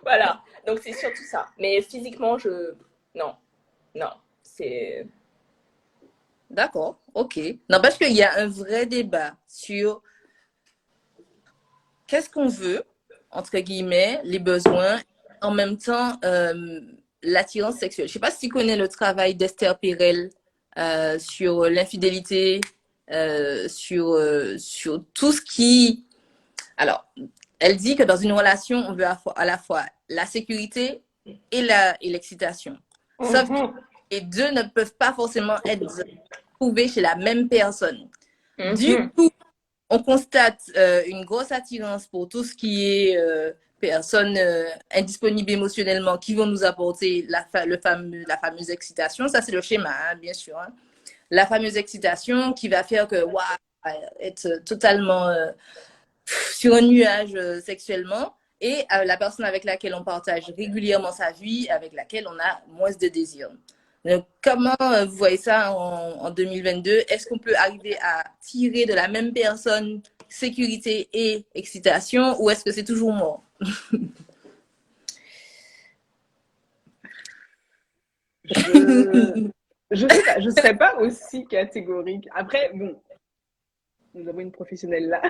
Voilà, donc c'est surtout ça. Mais physiquement, non, non, c'est...
D'accord, ok. N'empêche qu'il y a un vrai débat sur qu'est-ce qu'on veut, entre guillemets, les besoins, en même temps, l'attirance sexuelle. Je ne sais pas si tu connais le travail d'Esther Perel sur l'infidélité, sur tout ce qui... Alors, elle dit que dans une relation, on veut à la fois la sécurité et l'excitation. Sauf que les deux ne peuvent pas forcément être trouvés chez la même personne. Du coup, on constate une grosse attirance pour tout ce qui est personnes indisponibles émotionnellement qui vont nous apporter la fameuse excitation. Ça, c'est le schéma, hein, bien sûr. Hein. La fameuse excitation qui va faire que, waouh, être totalement sur un nuage sexuellement. Et la personne avec laquelle on partage régulièrement sa vie, avec laquelle on a moins de désir. Donc, comment vous voyez ça en 2022? Est-ce qu'on peut arriver à tirer de la même personne sécurité et excitation ou est-ce que c'est toujours mort?
Je sais pas, je serais pas aussi catégorique. Après, bon, nous avons une professionnelle là.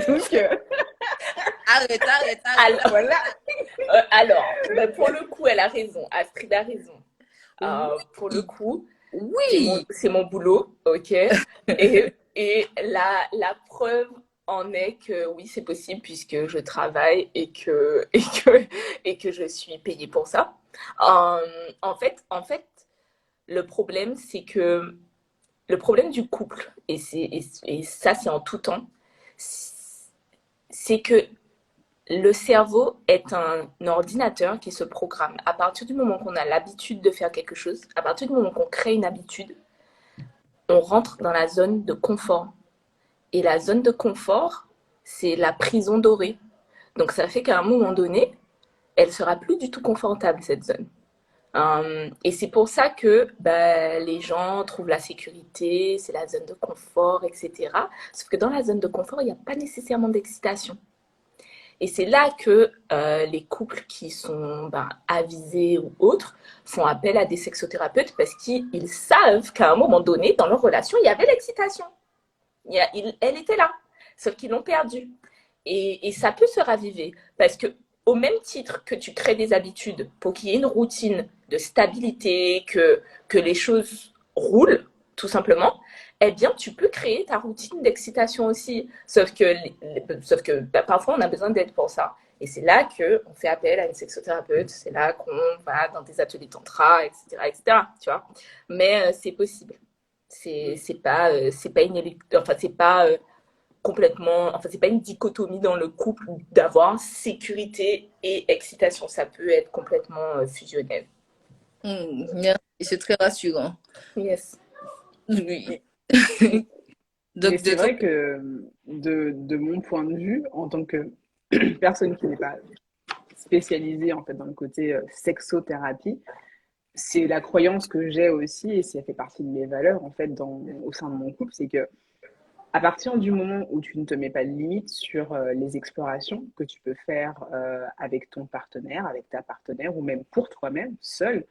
Donc,
Arrête.
Alors,
voilà.
alors pour le coup, elle a raison. Astrid a raison. Pour le coup,
Oui.
c'est mon boulot, ok? Et la preuve en est que oui, c'est possible puisque je travaille et que je suis payée pour ça. En fait, le problème, c'est que le problème du couple, et ça, c'est en tout temps, c'est que le cerveau est un ordinateur qui se programme. À partir du moment qu'on a l'habitude de faire quelque chose, à partir du moment qu'on crée une habitude, on rentre dans la zone de confort. Et la zone de confort, c'est la prison dorée. Donc ça fait qu'à un moment donné, elle sera plus du tout confortable, cette zone. Et c'est pour ça que les gens trouvent la sécurité, c'est la zone de confort, etc. Sauf que dans la zone de confort, il n'y a pas nécessairement d'excitation. Et c'est là que les couples qui sont avisés ou autres font appel à des sexothérapeutes parce qu'ils savent qu'à un moment donné, dans leur relation, il y avait l'excitation. Elle était là, sauf qu'ils l'ont perdue. Et ça peut se raviver parce que au même titre que tu crées des habitudes pour qu'il y ait une routine de stabilité, que les choses roulent, tout simplement, eh bien, tu peux créer ta routine d'excitation aussi. Sauf que parfois, on a besoin d'aide pour ça. Et c'est là qu'on fait appel à une sexothérapeute, c'est là qu'on va dans des ateliers tantra, etc. Tu vois. Mais c'est possible. C'est pas inéluctable, enfin, c'est pas complètement, enfin, c'est pas une dichotomie dans le couple d'avoir sécurité et excitation. Ça peut être complètement fusionnel.
Merci, c'est très rassurant.
Yes.
Oui.
Mais
Donc,
c'est vrai que de mon point de vue, en tant que personne qui n'est pas spécialisée en fait dans le côté sexothérapie, c'est la croyance que j'ai aussi, et ça fait partie de mes valeurs, en fait, au sein de mon couple, c'est que à partir du moment où tu ne te mets pas de limite sur les explorations que tu peux faire avec ton partenaire, avec ta partenaire, ou même pour toi-même, seul,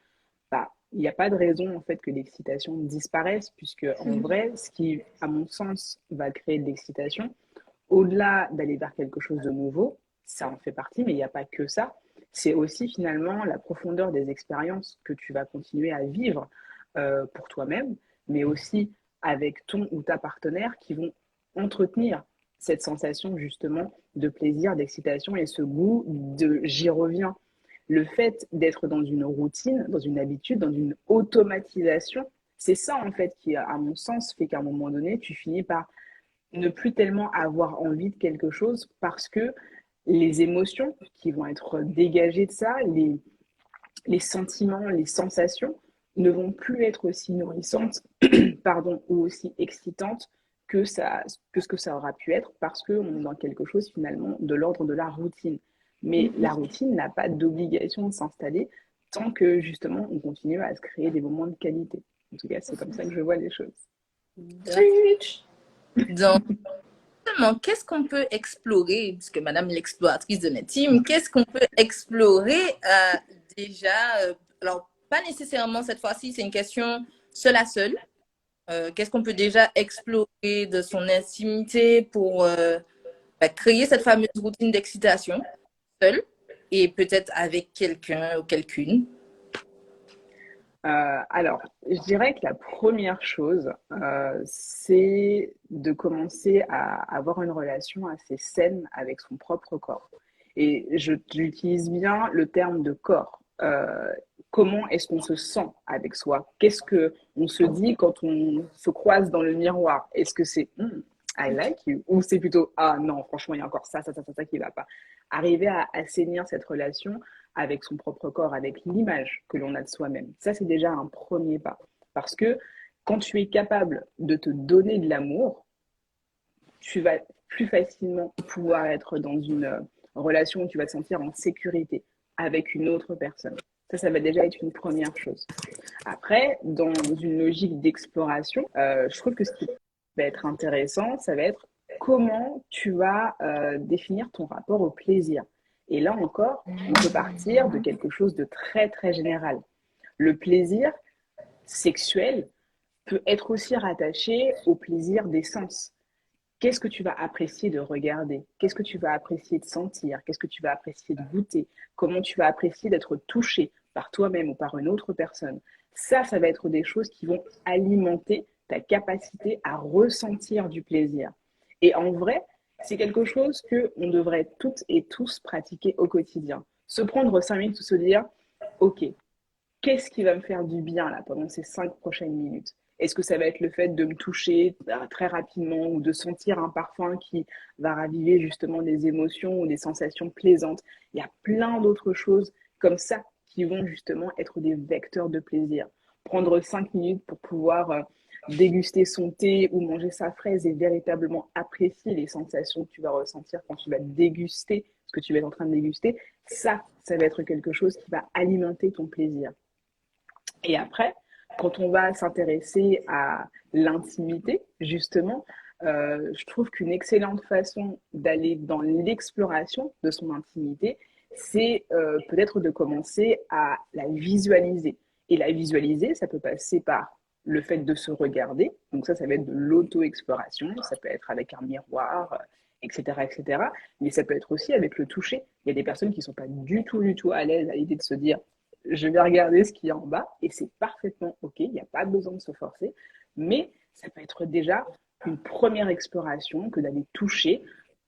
bah, il n'y a pas de raison en fait que l'excitation disparaisse, puisque en vrai, ce qui, à mon sens, va créer de l'excitation, au-delà d'aller vers quelque chose de nouveau, ça en fait partie, mais il n'y a pas que ça. C'est aussi finalement la profondeur des expériences que tu vas continuer à vivre pour toi-même, mais aussi avec ton ou ta partenaire qui vont entretenir cette sensation justement de plaisir, d'excitation et ce goût de j'y reviens. Le fait d'être dans une routine, dans une habitude, dans une automatisation, c'est ça en fait qui, à mon sens, fait qu'à un moment donné, tu finis par ne plus tellement avoir envie de quelque chose parce que les émotions qui vont être dégagées de ça, les sentiments, les sensations ne vont plus être aussi nourrissantes pardon, ou aussi excitantes que ce que ça aura pu être parce qu'on est dans quelque chose finalement de l'ordre de la routine. Mais la routine n'a pas d'obligation de s'installer tant que justement on continue à se créer des moments de qualité. En tout cas, c'est comme ça que je vois les choses.
Preach.
Donc, justement, qu'est-ce qu'on peut explorer, puisque Madame l'exploratrice de l'intime, qu'est-ce qu'on peut explorer déjà, alors pas nécessairement cette fois-ci, c'est une question seul à seul. Qu'est-ce qu'on peut déjà explorer de son intimité pour créer cette fameuse routine d'excitation seul et peut-être avec quelqu'un ou quelqu'une?
Alors, je dirais que la première chose, c'est de commencer à avoir une relation assez saine avec son propre corps. Et j'utilise bien le terme de corps. Comment est-ce qu'on se sent avec soi? Qu'est-ce que on se dit quand on se croise dans le miroir? Est-ce que c'est I like you ou c'est plutôt ah non, franchement, il y a encore ça qui va pas. Arriver à assainir cette relation avec son propre corps, avec l'image que l'on a de soi-même. Ça, c'est déjà un premier pas. Parce que quand tu es capable de te donner de l'amour, tu vas plus facilement pouvoir être dans une relation où tu vas te sentir en sécurité avec une autre personne. Ça va déjà être une première chose. Après, dans une logique d'exploration, je trouve que ce qui va être intéressant, ça va être comment tu vas définir ton rapport au plaisir. Et là encore, on peut partir de quelque chose de très, très général. Le plaisir sexuel peut être aussi rattaché au plaisir des sens. Qu'est-ce que tu vas apprécier de regarder? Qu'est-ce que tu vas apprécier de sentir? Qu'est-ce que tu vas apprécier de goûter? Comment tu vas apprécier d'être touché par toi-même ou par une autre personne? Ça va être des choses qui vont alimenter ta capacité à ressentir du plaisir. Et en vrai, c'est quelque chose qu'on devrait toutes et tous pratiquer au quotidien. Se prendre 5 minutes ou se dire, OK, qu'est-ce qui va me faire du bien là pendant ces 5 prochaines minutes? Est-ce que ça va être le fait de me toucher très rapidement ou de sentir un parfum qui va raviver justement des émotions ou des sensations plaisantes? Il y a plein d'autres choses comme ça qui vont justement être des vecteurs de plaisir. Prendre 5 minutes pour pouvoir déguster son thé ou manger sa fraise et véritablement apprécier les sensations que tu vas ressentir quand tu vas déguster ce que tu vas être en train de déguster, ça va être quelque chose qui va alimenter ton plaisir. Et après, quand on va s'intéresser à l'intimité, justement, je trouve qu'une excellente façon d'aller dans l'exploration de son intimité, c'est peut-être de commencer à la visualiser. Et la visualiser, ça peut passer par le fait de se regarder. Donc ça va être de l'auto-exploration. Ça peut être avec un miroir, etc., etc. Mais ça peut être aussi avec le toucher. Il y a des personnes qui ne sont pas du tout à l'aise à l'idée de se dire je vais regarder ce qu'il y a en bas et c'est parfaitement OK, il n'y a pas besoin de se forcer, mais ça peut être déjà une première exploration que d'aller toucher,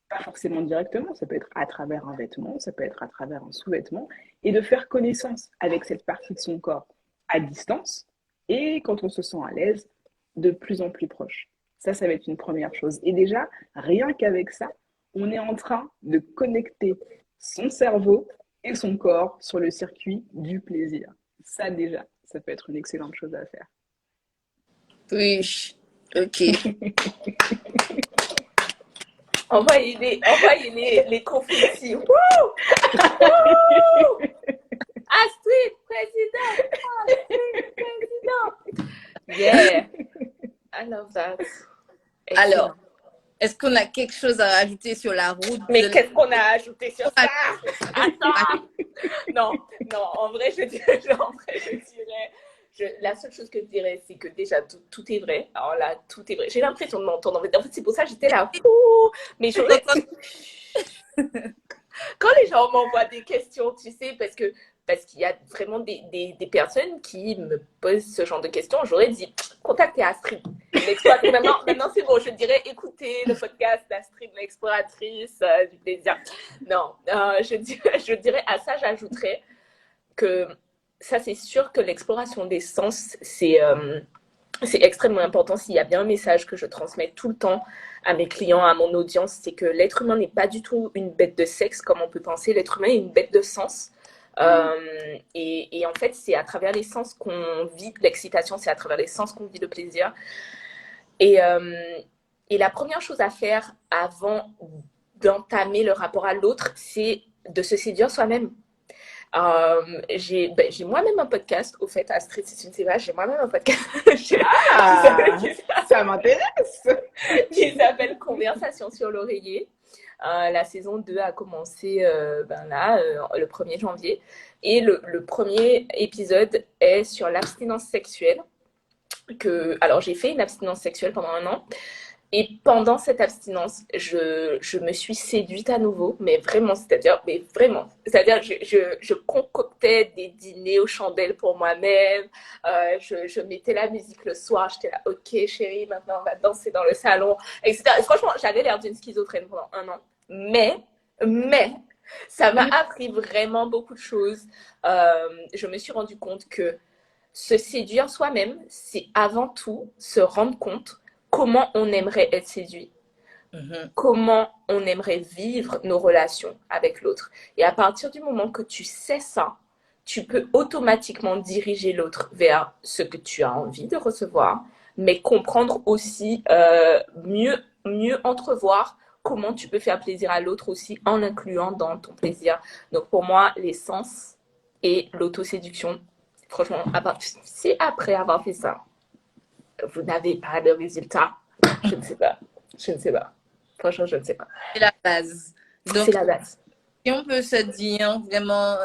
pas forcément directement, ça peut être à travers un vêtement, ça peut être à travers un sous-vêtement, et de faire connaissance avec cette partie de son corps à distance et quand on se sent à l'aise, de plus en plus proche. Ça va être une première chose. Et déjà, rien qu'avec ça, on est en train de connecter son cerveau et son corps sur le circuit du plaisir. Ça déjà, ça peut être une excellente chose à faire.
Oui, ok.
Envoyez les confettis. Astrid, président! Astrid, président! Yeah, I love that. Excellent.
Alors, est-ce qu'on a quelque chose à rajouter sur la route
Mais
de
qu'est-ce qu'on a ajouté sur ça? Attends! Non, en vrai, je dirais, la seule chose que je dirais, c'est que déjà, tout est vrai. Alors là, tout est vrai. J'ai l'impression de m'entendre. En fait, c'est pour ça que j'étais là. Mais quand les gens m'envoient des questions, tu sais, parce qu'il y a vraiment des personnes qui me posent ce genre de questions, j'aurais dit, contactez Astrid. Maintenant c'est bon, je dirais, écoutez le podcast d'Astrid, l'exploratrice du plaisir. Non, je dirais à ça, j'ajouterais que ça, c'est sûr que l'exploration des sens, c'est extrêmement important. S'il y a bien un message que je transmets tout le temps à mes clients, à mon audience, c'est que l'être humain n'est pas du tout une bête de sexe comme on peut penser. L'être humain est une bête de sens. Et en fait, c'est à travers les sens qu'on vit l'excitation, c'est à travers les sens qu'on vit le plaisir. Et la première chose à faire avant d'entamer le rapport à l'autre, c'est de se séduire soi-même. J'ai moi-même un podcast, au fait, Astrid, si tu ne sais pas, j'ai moi-même un podcast.
Ça m'intéresse.
Qui s'appelle Conversation sur l'oreiller. La saison 2 a commencé le 1er janvier. Et le premier épisode est sur l'abstinence sexuelle. Alors, j'ai fait une abstinence sexuelle pendant 1 an. Et pendant cette abstinence, je me suis séduite à nouveau, mais vraiment, c'est-à-dire, je concoctais des dîners aux chandelles pour moi-même, je mettais la musique le soir, j'étais là, ok chérie, maintenant on va danser dans le salon, etc. Et franchement, j'avais l'air d'une schizophrène pendant 1 an, mais, ça m'a appris vraiment beaucoup de choses. Je me suis rendu compte que se séduire soi-même, c'est avant tout se rendre compte comment on aimerait être séduit, comment on aimerait vivre nos relations avec l'autre. Et à partir du moment que tu sais ça, tu peux automatiquement diriger l'autre vers ce que tu as envie de recevoir, mais comprendre aussi, mieux entrevoir comment tu peux faire plaisir à l'autre aussi en l'incluant dans ton plaisir. Donc pour moi, les sens et l'autoséduction, franchement, si après avoir fait ça, vous n'avez pas de résultat, je ne sais pas. Franchement, je ne sais pas.
C'est la base. Donc,
c'est la base.
Si on peut se dire vraiment,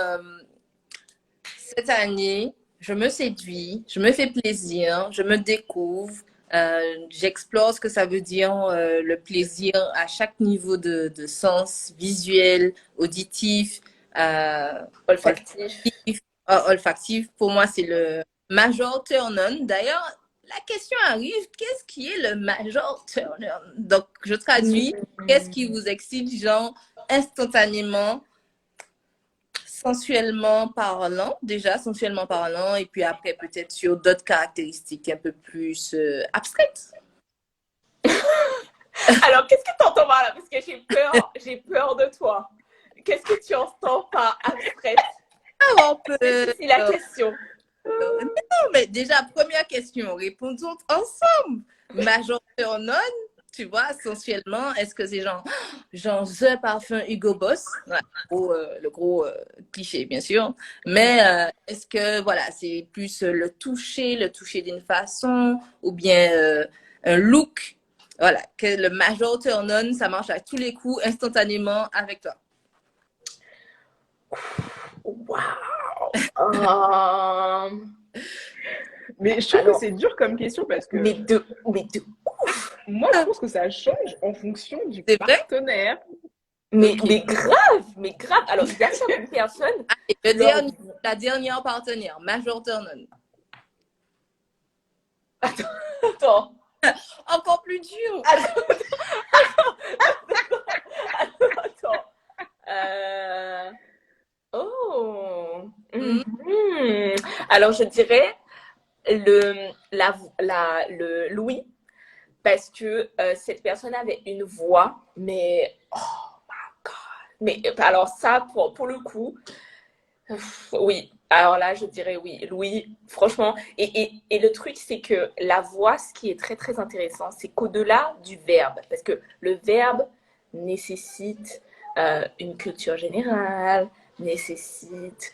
cette année, je me séduis, je me fais plaisir, je me découvre, j'explore ce que ça veut dire le plaisir à chaque niveau de sens visuel, auditif,
olfactif.
Olfactif. Pour moi, c'est le major turn-on. D'ailleurs, la question arrive, qu'est-ce qui est le major turn-on? Donc, je traduis, qu'est-ce qui vous excite, genre, instantanément, sensuellement parlant, et puis après, peut-être sur d'autres caractéristiques un peu plus abstraites.
Alors, qu'est-ce que tu entends par là? Parce que j'ai peur de toi. Qu'est-ce que tu entends par abstraite? C'est la question.
Non, mais déjà, première question, répondons ensemble. Major turn-on, tu vois, essentiellement, est-ce que c'est genre The Parfum Hugo Boss, le gros cliché, bien sûr, mais est-ce que, voilà, c'est plus le toucher d'une façon, ou bien un look, voilà, que le major turn-on, ça marche à tous les coups, instantanément avec toi?
Wow!
Mais je trouve que c'est dur comme question parce que.
Mais de ouf!
Moi, je pense que ça change en fonction du partenaire.
Mais grave! Alors, il y a certaines personnes.
La dernière partenaire, major turn-on.
Attends.
Encore plus dur.
Attends. Alors, je dirais le Louis, parce que cette personne avait une voix, mais oh my God. Mais alors ça, pour le coup, oui. Alors là, je dirais oui. Louis, franchement. Et le truc, c'est que la voix, ce qui est très, très intéressant, c'est qu'au-delà du verbe, parce que le verbe nécessite une culture générale, nécessite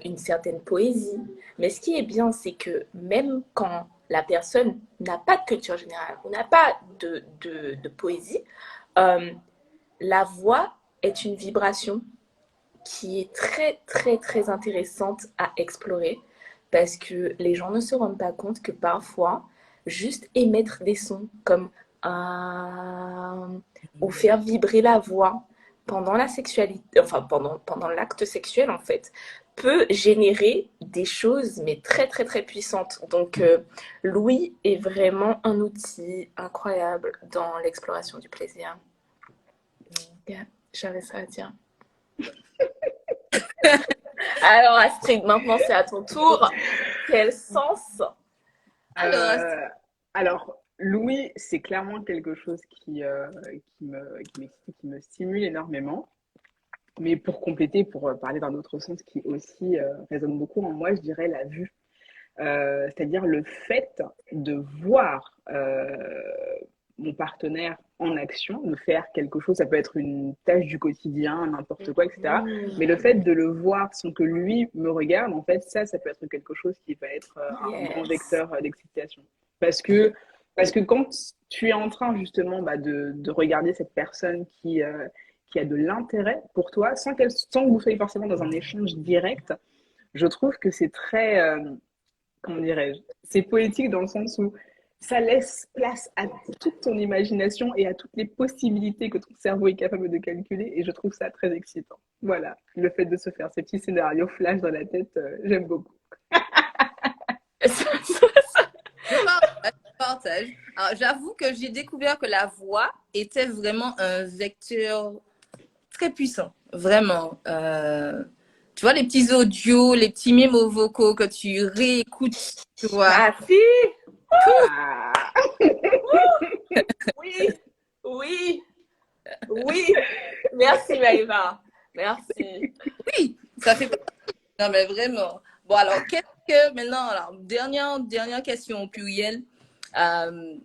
une certaine poésie. Mais ce qui est bien, c'est que même quand la personne n'a pas de culture générale ou n'a pas de poésie, euh, la voix est une vibration qui est très, très, très intéressante à explorer parce que les gens ne se rendent pas compte que parfois, juste émettre des sons comme ou faire vibrer la voix pendant la sexualité, enfin pendant l'acte sexuel en fait, peut générer des choses mais très très très puissantes. Donc l'ouïe est vraiment un outil incroyable dans l'exploration du plaisir. Yeah, j'avais ça à dire. Alors Astrid, maintenant c'est à ton tour. Quel sens?
Alors,
Alors, Louis, c'est clairement quelque chose qui me stimule énormément. Mais pour compléter, pour parler d'un autre sens qui aussi résonne beaucoup en moi, je dirais la vue. C'est-à-dire le fait de voir mon partenaire en action, de faire quelque chose, ça peut être une tâche du quotidien, n'importe quoi, etc. Mais le fait de le voir sans que lui me regarde, en fait, ça peut être quelque chose qui va être un grand
Yes.
vecteur d'excitation. Parce que, parce que quand tu es en train justement de regarder cette personne qui a de l'intérêt pour toi, sans que vous soyez forcément dans un échange direct, je trouve que c'est très, comment dirais-je, c'est poétique dans le sens où ça laisse place à toute ton imagination et à toutes les possibilités que ton cerveau est capable de calculer et je trouve ça très excitant. Voilà, le fait de se faire ces petits scénarios flash dans la tête, j'aime beaucoup.
je partage. Alors, j'avoue que j'ai découvert que la voix était vraiment un vecteur très puissant, vraiment. Tu vois, les petits audios, les petits mémos vocaux que tu réécoutes, tu vois.
Merci.
Ah,
Oui, oui, oui. Merci Maëva. Merci.
Oui, ça fait pas. Non, mais vraiment. Bon, alors, qu'est-ce que maintenant, alors, dernière question au pluriel. Euh,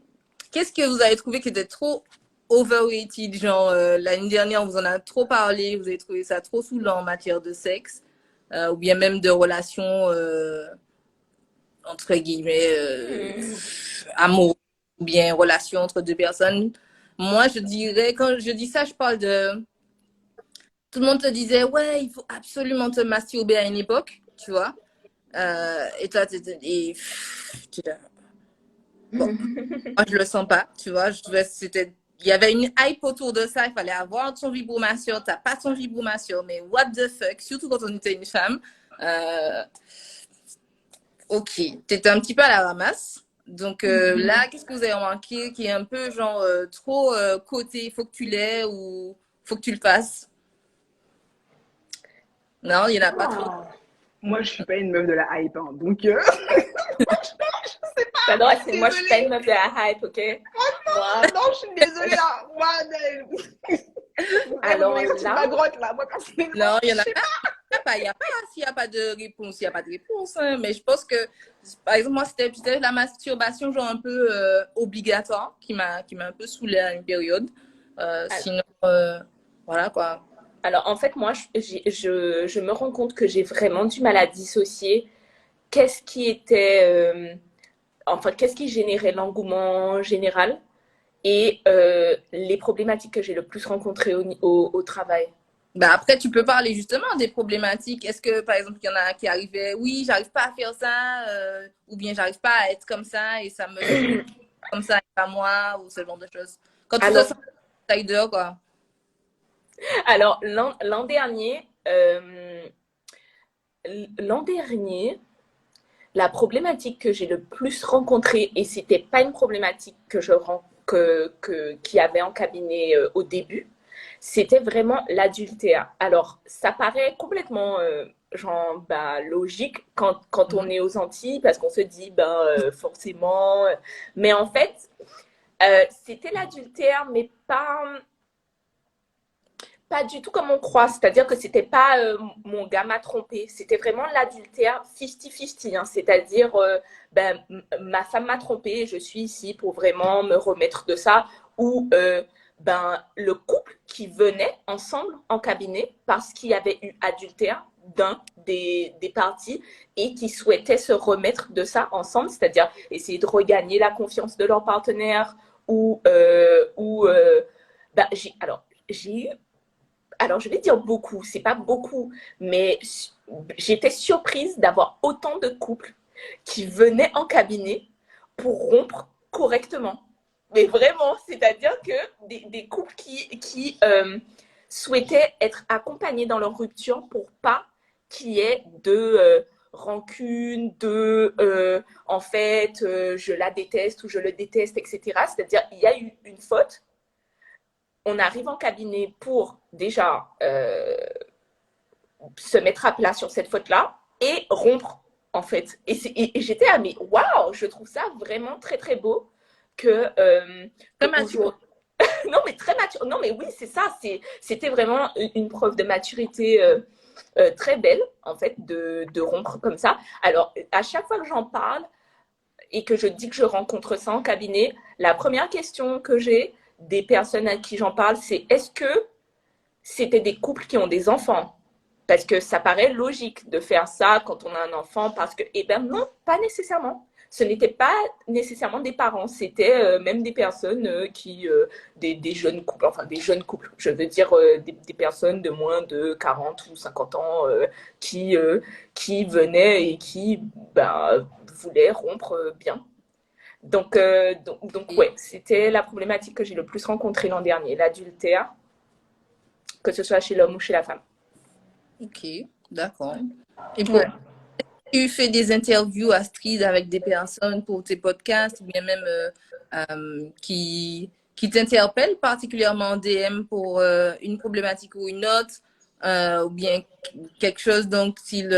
Qu'est-ce que vous avez trouvé qui était trop overrated? Genre, l'année dernière, on vous en a trop parlé, vous avez trouvé ça trop saoulant en matière de sexe, ou bien même de relations, entre guillemets, amour, ou bien relations entre deux personnes. Moi, je dirais, quand je dis ça, je parle de. Tout le monde te disait, ouais, il faut absolument te masturber à une époque, tu vois. Et toi, bon, moi, je le sens pas, tu vois. Je trouvais que il y avait une hype autour de ça. Il fallait avoir son vibromasseur. T'as pas son vibromasseur, mais what the fuck, surtout quand on était une femme. Euh, ok, t'étais un petit peu à la ramasse. Donc là, qu'est-ce que vous avez remarqué qui est un peu genre trop côté, faut que tu l'aies ou faut que tu le fasses? Non, il y en a pas trop.
oh. Moi, je suis pas une meuf de la hype, hein, donc
J'adore
je suis
Astrid. Moi, je suis pas une
désolée.
meuf de la hype, ok? Moi.
Non, je suis désolée. Hein. Moi, vous
Alors
m'avez sorti de
là,
ma grotte là. Moi, personnellement,
Non, il y
je
en a
sais
pas. Il n'y a pas, s'il n'y a pas de réponse, il n'y a pas de réponse. Hein. Mais je pense que, par exemple, moi, c'était la masturbation, genre un peu obligatoire, qui m'a un peu saoulée à une période. Sinon, voilà quoi.
alors en fait, moi, je me rends compte que j'ai vraiment du mal à dissocier qu'est-ce qui était, enfin, qu'est-ce qui générait l'engouement général et les problématiques que j'ai le plus rencontrées au travail.
Bah après, tu peux parler justement des problématiques. Est-ce que, par exemple, il y en a qui arrivaient, oui, j'arrive pas à faire ça, ou bien j'arrive pas à être comme ça et ça me saoule comme ça et pas moi, ou ce genre de choses. Quand tu te
Alors,
sens outsider, quoi.
alors l'an dernier, la problématique que j'ai le plus rencontrée, et c'était pas une problématique qui avait en cabinet au début, c'était vraiment l'adultère. Alors, ça paraît complètement genre bah, logique quand on
Mhm.
est aux Antilles, parce qu'on se dit ben forcément, mais en fait, c'était l'adultère, mais pas du tout comme on croit, c'est-à-dire que c'était pas mon gars m'a trompé, c'était vraiment l'adultère 50-50, hein. C'est-à-dire ben, ma femme m'a trompé, je suis ici pour vraiment me remettre de ça, ou ben, le couple qui venaient ensemble en cabinet parce qu'il y avait eu adultère d'un des parties et qui souhaitaient se remettre de ça ensemble, c'est-à-dire essayer de regagner la confiance de leur partenaire bah, j'ai eu, alors je vais dire beaucoup, c'est pas beaucoup, mais j'étais surprise d'avoir autant de couples qui venaient en cabinet pour rompre correctement. Mais vraiment, c'est-à-dire que des couples qui souhaitaient être accompagnés dans leur rupture pour pas qu'il y ait de rancune, en fait, je la déteste ou je le déteste, etc. C'est-à-dire, il y a eu une faute. On arrive en cabinet pour déjà se mettre à plat sur cette faute-là et rompre, en fait. Et j'étais là, mais waouh, je trouve ça vraiment très, très beau que
Très mature.
non, mais très mature. Non, mais oui, c'est ça. C'était vraiment une preuve de maturité très belle, en fait, de rompre comme ça. Alors, à chaque fois que j'en parle et que je dis que je rencontre ça en cabinet, la première question que j'ai des personnes à qui j'en parle, c'est est-ce que c'était des couples qui ont des enfants? Parce que ça paraît logique de faire ça quand on a un enfant, parce que, eh ben non, pas nécessairement. Ce n'était pas nécessairement des parents, c'était même des personnes des jeunes couples, enfin des jeunes couples, je veux dire des personnes de moins de 40 ou 50 ans qui venaient et qui voulaient rompre bien. Donc ouais, c'était la problématique que j'ai le plus rencontrée l'an dernier, l'adultère, que ce soit chez l'homme ou chez la femme.
Ok, d'accord. Et
Ouais.
tu fais des interviews, Astrid, avec des personnes pour tes podcasts, ou bien même qui t'interpellent particulièrement en DM pour une problématique ou une autre, ou bien quelque chose dont ils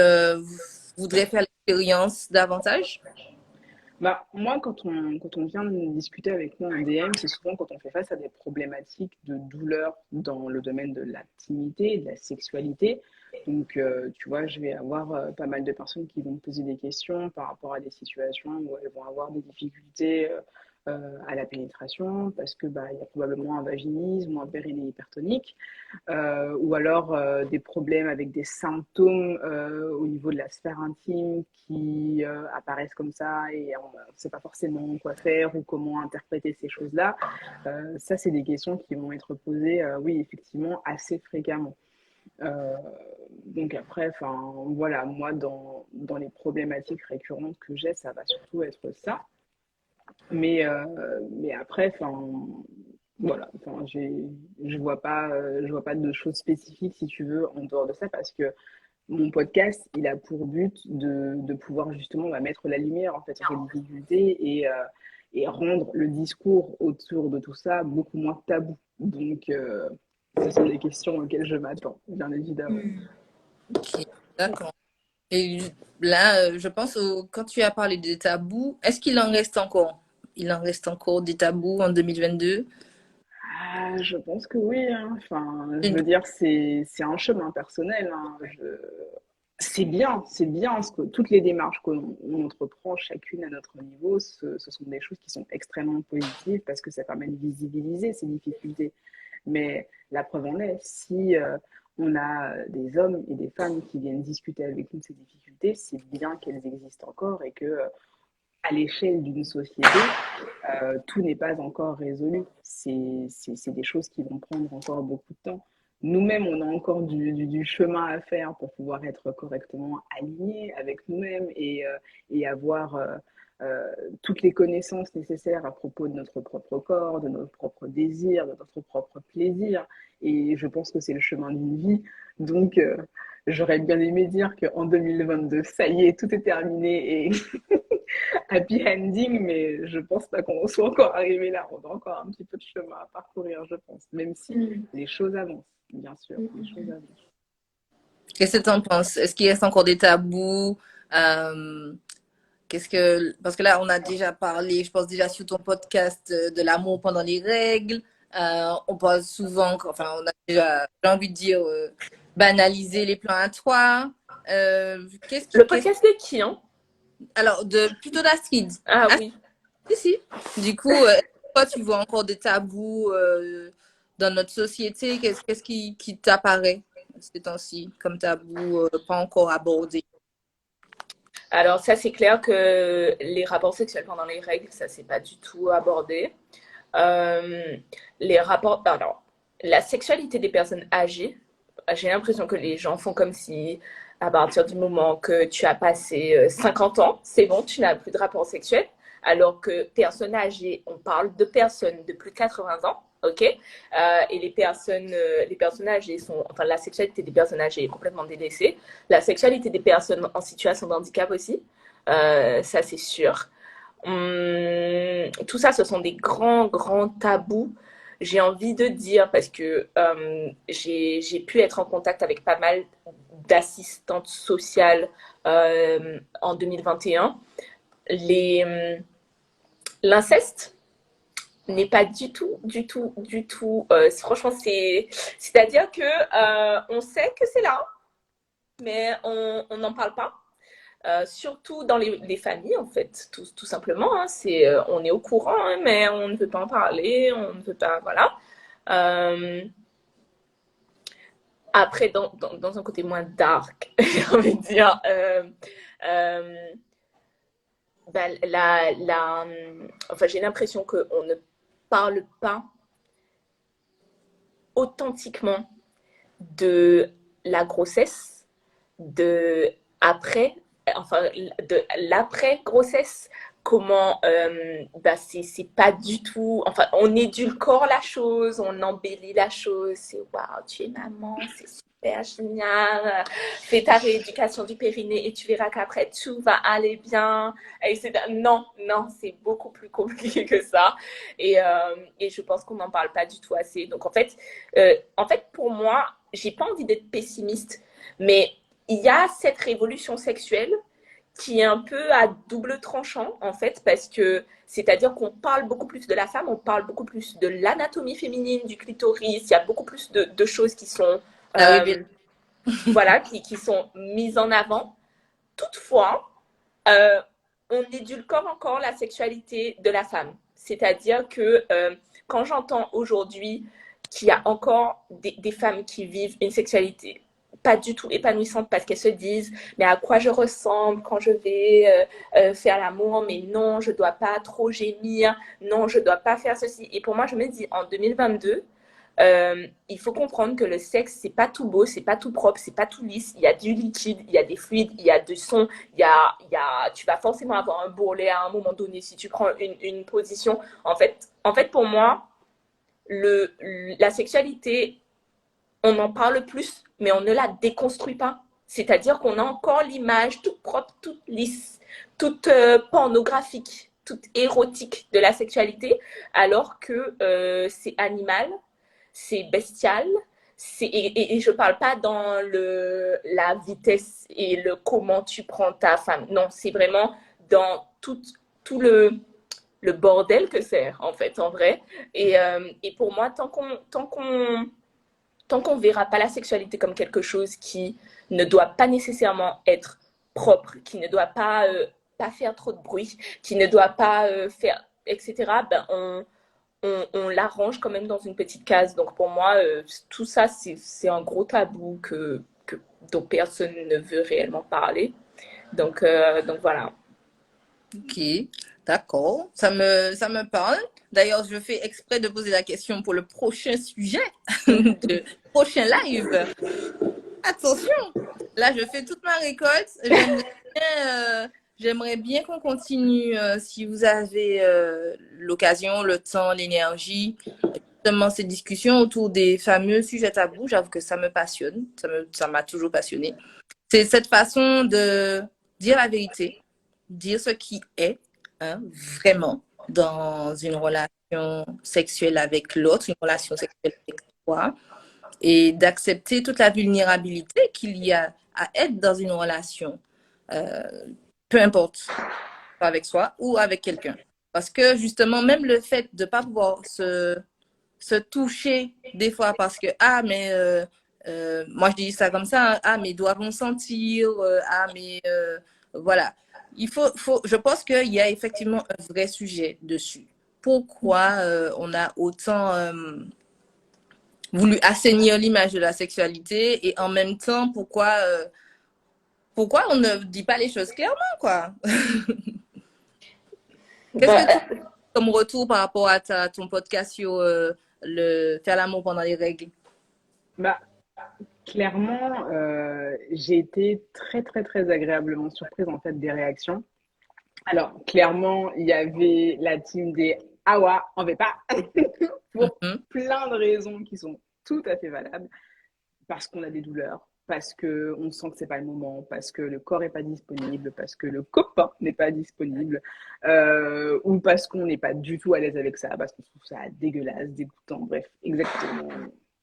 voudraient faire l'expérience davantage?
Bah, moi, quand on vient de discuter avec moi en DM, c'est souvent quand on fait face à des problématiques de douleur dans le domaine de l'intimité, de la sexualité. Donc, tu vois, je vais avoir pas mal de personnes qui vont me poser des questions par rapport à des situations où elles vont avoir des difficultés à la pénétration parce que bah, il y a probablement un vaginisme ou un périnée hypertonique ou alors des problèmes avec des symptômes au niveau de la sphère intime qui apparaissent comme ça et on ne sait pas forcément quoi faire ou comment interpréter ces choses-là. Ça, c'est des questions qui vont être posées, oui, effectivement, assez fréquemment. Euh, donc après, enfin, voilà, moi, dans les problématiques récurrentes que j'ai, ça va surtout être ça. Mais après, enfin, voilà, enfin, je vois pas de choses spécifiques, si tu veux, en dehors de ça, parce que mon podcast, il a pour but de pouvoir justement bah, mettre la lumière en fait sur ces difficultés et rendre le discours autour de tout ça beaucoup moins tabou. Donc, ce sont des questions auxquelles je m'attends, bien évidemment.
Ok, d'accord. Et là, je pense quand tu as parlé des tabous, est-ce qu'il en reste encore? Il en reste encore des tabous en 2022?
Ah, je pense que oui, hein. Enfin, je veux dire, c'est un chemin personnel, hein. C'est bien ce que toutes les démarches qu'on entreprend chacune à notre niveau, ce sont des choses qui sont extrêmement positives parce que ça permet de visibiliser ces difficultés. Mais la preuve en est, si on a des hommes et des femmes qui viennent discuter avec nous de ces difficultés, c'est bien qu'elles existent encore et que à l'échelle d'une société, tout n'est pas encore résolu. C'est des choses qui vont prendre encore beaucoup de temps. Nous-mêmes, on a encore du chemin à faire pour pouvoir être correctement alignés avec nous-mêmes et avoir toutes les connaissances nécessaires à propos de notre propre corps, de notre propre désir, de notre propre plaisir. Et je pense que c'est le chemin d'une vie. Donc, j'aurais bien aimé dire qu'en 2022, ça y est, tout est terminé et happy ending, mais je pense pas qu'on soit encore arrivé là. On a encore un petit peu de chemin à parcourir, je pense, même si les choses avancent, bien sûr, les choses avancent.
Qu'est-ce que tu en penses? Est-ce qu'il reste encore des tabous? Euh, Parce que là, on a déjà parlé, je pense déjà sur ton podcast de l'amour pendant les règles. On parle souvent, enfin, on a déjà, j'ai envie de dire, banaliser les plans à trois.
Le podcast de qui, hein?
Alors, plutôt d'Astrid.
Ah oui.
Si, si. Du coup, toi, tu vois encore des tabous dans notre société, qu'est-ce qui t'apparaît ces temps-ci comme tabou pas encore abordé?
Alors ça, c'est clair que les rapports sexuels pendant les règles, ça, c'est pas du tout abordé. Euh, les rapports, alors, la sexualité des personnes âgées, j'ai l'impression que les gens font comme si, à partir du moment que tu as passé 50 ans, c'est bon, tu n'as plus de rapport sexuel. Alors que personnes âgées, on parle de personnes de plus de 80 ans, ok? Et les personnes âgées sont, enfin, la sexualité des personnes âgées est complètement délaissée. La sexualité des personnes en situation de handicap aussi, ça c'est sûr. Tout ça, ce sont des grands, grands tabous. J'ai envie de dire, parce que j'ai pu être en contact avec pas mal d'assistantes sociales en 2021. L'inceste n'est pas du tout, du tout, du tout. Franchement, c'est-à-dire que on sait que c'est là, mais on n'en parle pas. Surtout dans les familles, en fait, tout simplement. Hein, on est au courant, hein, mais on ne veut pas en parler, on ne veut pas, voilà. Euh, Après, dans un côté moins dark, j'ai envie de dire, euh, bah, enfin, j'ai l'impression qu'on ne parle pas authentiquement de la grossesse, de après, enfin de l'après grossesse, comment bah c'est pas du tout, enfin on édulcore la chose, on embellit la chose, c'est waouh tu es maman, c'est super génial, fais ta rééducation du périnée et tu verras qu'après tout va aller bien, etc. Non, non, c'est beaucoup plus compliqué que ça et je pense qu'on n'en parle pas du tout assez. Donc en fait pour moi j'ai pas envie d'être pessimiste, mais il y a cette révolution sexuelle qui est un peu à double tranchant, en fait, parce que c'est-à-dire qu'on parle beaucoup plus de la femme, on parle beaucoup plus de l'anatomie féminine, du clitoris, il y a beaucoup plus de choses qui sont,
La révélation.
voilà, qui sont mises en avant. Toutefois, euh, on édulcore encore la sexualité de la femme. C'est-à-dire que quand j'entends aujourd'hui qu'il y a encore des femmes qui vivent une sexualité pas du tout épanouissante parce qu'elles se disent mais à quoi je ressemble quand je vais faire l'amour, mais non je dois pas trop gémir, non je dois pas faire ceci, et pour moi je me dis en 2022 il faut comprendre que le sexe, c'est pas tout beau, c'est pas tout propre, c'est pas tout lisse. Il y a du liquide, il y a des fluides, il y a du son, tu vas forcément avoir un bourrelet à un moment donné si tu prends une position. En fait, pour moi, la sexualité, on en parle plus, mais on ne la déconstruit pas. C'est-à-dire qu'on a encore l'image toute propre, toute lisse, toute pornographique, toute érotique de la sexualité, alors que c'est animal, c'est bestial. Et je parle pas dans la vitesse et le comment tu prends ta femme. Non, c'est vraiment dans tout le bordel que c'est, en fait, en vrai. Et pour moi, tant qu'on verra pas la sexualité comme quelque chose qui ne doit pas nécessairement être propre, qui ne doit pas faire trop de bruit, qui ne doit pas faire, etc., ben on l'arrange quand même dans une petite case. Donc pour moi, tout ça, c'est un gros tabou dont personne ne veut réellement parler. Donc voilà.
Ok, d'accord. Ça me parle. D'ailleurs, je fais exprès de poser la question pour le prochain sujet, le prochain live. Attention, là, je fais toute ma récolte. J'aimerais bien qu'on continue, si vous avez l'occasion, le temps, l'énergie, justement ces discussions autour des fameux sujets tabous. J'avoue que ça me passionne, ça m'a toujours passionné. C'est cette façon de dire la vérité, dire ce qui est, hein, vraiment dans une relation sexuelle avec l'autre, une relation sexuelle avec toi, et d'accepter toute la vulnérabilité qu'il y a à être dans une relation, euh, peu importe, avec soi ou avec quelqu'un. Parce que justement, même le fait de ne pas pouvoir se toucher des fois parce que, ah, mais moi je dis ça comme ça, hein, ah, mes doigts vont sentir, ah, mais voilà. Je pense qu'il y a effectivement un vrai sujet dessus. Pourquoi on a autant voulu assainir l'image de la sexualité et en même temps, pourquoi on ne dit pas les choses clairement, quoi? Qu'est-ce que tu
Bah,
as comme retour par rapport à ton podcast sur le faire l'amour pendant les règles?
Bah, clairement, j'ai été très, très, très agréablement surprise en fait des réactions. Alors, clairement, il y avait la team des Awa, on veut pas, pour
Mhm.
plein de raisons qui sont tout à fait valables, parce qu'on a des douleurs, parce que on sent que c'est pas le moment, parce que le corps est pas disponible, parce que le copain n'est pas disponible, ou parce qu'on n'est pas du tout à l'aise avec ça, parce qu'on trouve ça dégueulasse, dégoûtant, bref, exactement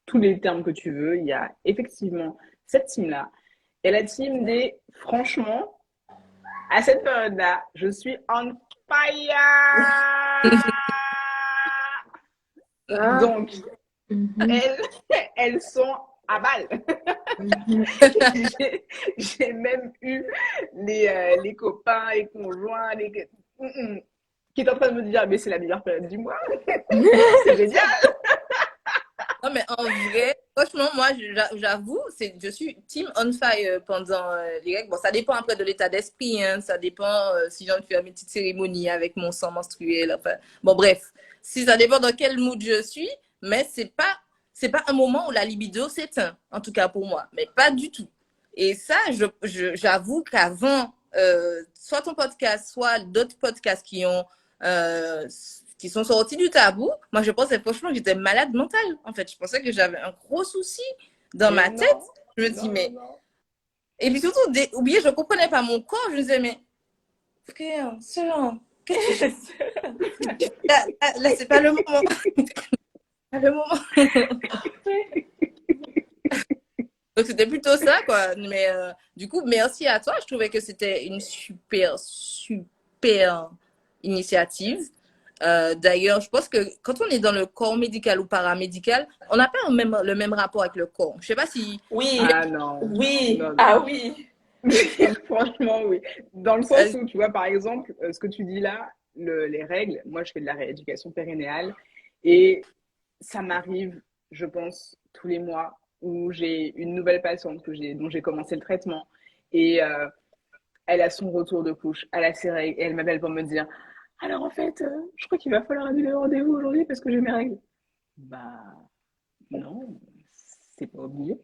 tous les termes que tu veux. Il y a effectivement cette team-là et la team des franchement, à cette période-là, je suis on fire.
ah,
Donc,
mhm,
elles, elles sont à balle.
mhm.
J'ai même eu les copains, les conjoints, qui étaient en train de me dire, mais c'est la meilleure période du mois. C'est génial.
Non, mais en vrai, franchement, moi, j'avoue, je suis team on fire pendant les règles. Bon, ça dépend après de l'état d'esprit, hein. Ça dépend si j'ai envie de faire une petite cérémonie avec mon sang menstruel. Enfin, bon, bref, si ça dépend dans quel mood je suis, mais c'est pas un moment où la libido s'éteint, en tout cas pour moi, mais pas du tout. Et ça, j'avoue qu'avant, soit ton podcast, soit d'autres podcasts euh, qui sont sortis du tabou, moi je pensais franchement que j'étais malade mentale. En fait, je pensais que j'avais un gros souci dans
Mais
ma tête.
non,
Je me dis,
non, non,
mais.
non.
Et puis surtout, oubliez, je ne comprenais pas mon corps. Je me disais, mais. Frère, sœur, qu'est-ce que tu fais là, c'est pas le moment. Pas le moment. Donc c'était plutôt ça, quoi. Mais du coup, merci à toi. Je trouvais que c'était une super, super initiative. D'ailleurs, je pense que quand on est dans le corps médical ou paramédical, on n'a pas le même rapport avec le corps. Je sais pas si.
Oui,
Ah non,
oui,
non,
ah
non.
oui.
Franchement, oui. Dans le sens
euh,
où, tu vois, par exemple, ce que tu dis là, les règles, moi, je fais de la rééducation périnéale et ça m'arrive, je pense, tous les mois où j'ai une nouvelle patiente dont j'ai commencé le traitement et elle a son retour de couche, elle a ses règles et elle m'appelle pour me dire, alors en fait, je crois qu'il va falloir annuler le rendez-vous aujourd'hui parce que j'ai mes règles. Bah non, c'est pas obligé.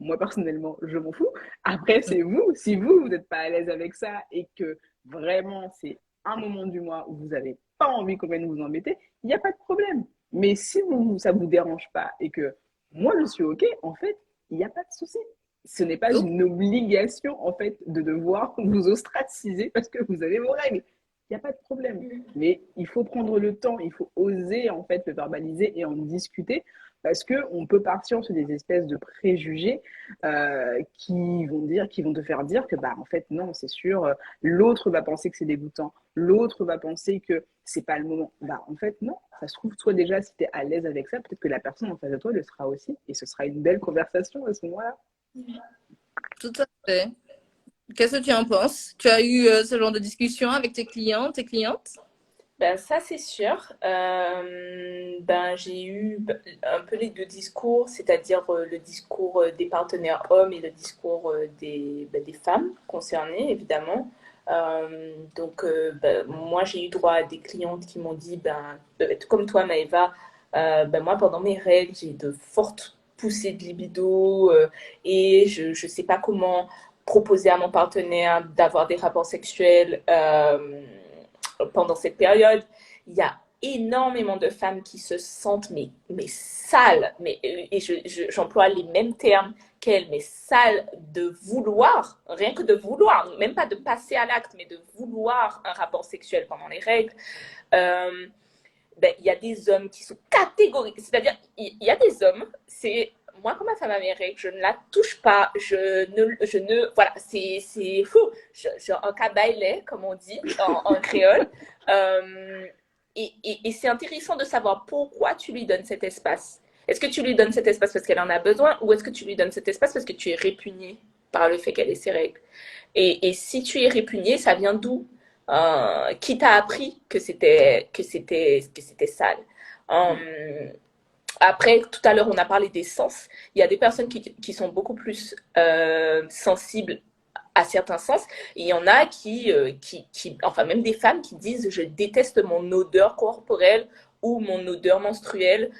Moi, personnellement, je m'en fous. Après, c'est vous. Si vous n'êtes pas à l'aise avec ça et que vraiment c'est un moment du mois où vous n'avez pas envie qu'on vienne vous embêter, il n'y a pas de problème. Mais si ça ne vous dérange pas et que moi je suis OK, en fait, il n'y a pas de souci. Ce n'est pas
ok.
une obligation, en fait, de devoir vous ostraciser parce que vous avez vos règles. Il n'y a pas de problème. Mais il faut prendre le temps, il faut oser, en fait, le verbaliser et en discuter parce qu'on peut partir sur des espèces de préjugés qui vont te faire dire que, bah, en fait, non, c'est sûr, l'autre va penser que c'est dégoûtant, l'autre va penser que c'est pas le moment. Bah, en fait, non, ça se trouve, toi déjà, si tu es à l'aise avec ça, peut-être que la personne en face de toi le sera aussi, et ce sera une belle conversation à ce moment-là.
Tout à fait. Qu'est-ce que tu en penses? Tu as eu ce genre de discussion avec tes clients, tes clientes?
Ben ça c'est sûr. Ben j'ai eu un peu les deux discours, c'est-à-dire le discours des partenaires hommes et le discours des femmes concernées évidemment. Ben, moi j'ai eu droit à des clientes qui m'ont dit tout comme toi Maëva, ben moi pendant mes règles j'ai de fortes poussées de libido et je sais pas comment proposer à mon partenaire d'avoir des rapports sexuels pendant cette période. Il y a énormément de femmes qui se sentent mais sales, j'emploie les mêmes termes qu'elles, mais sales de vouloir, rien que de vouloir, même pas de passer à l'acte, mais de vouloir un rapport sexuel pendant les règles. Euh, ben, il y a des hommes qui sont catégoriques, c'est-à-dire il y a des hommes, c'est moi quand ma femme a mes règles, je ne la touche pas, voilà, c'est fou, un cabaillet comme on dit en créole. Euh, et c'est intéressant de savoir pourquoi tu lui donnes cet espace. Est-ce que tu lui donnes cet espace parce qu'elle en a besoin ou est-ce que tu lui donnes cet espace parce que tu es répugné par le fait qu'elle ait ses règles? Et si tu es répugné, ça vient d'où? Qui t'a appris que c'était sale? Après, tout à l'heure, on a parlé des sens. Il y a des personnes qui sont beaucoup plus sensibles à certains sens. Et il y en a enfin même des femmes qui disent je déteste mon odeur corporelle ou mon odeur menstruelle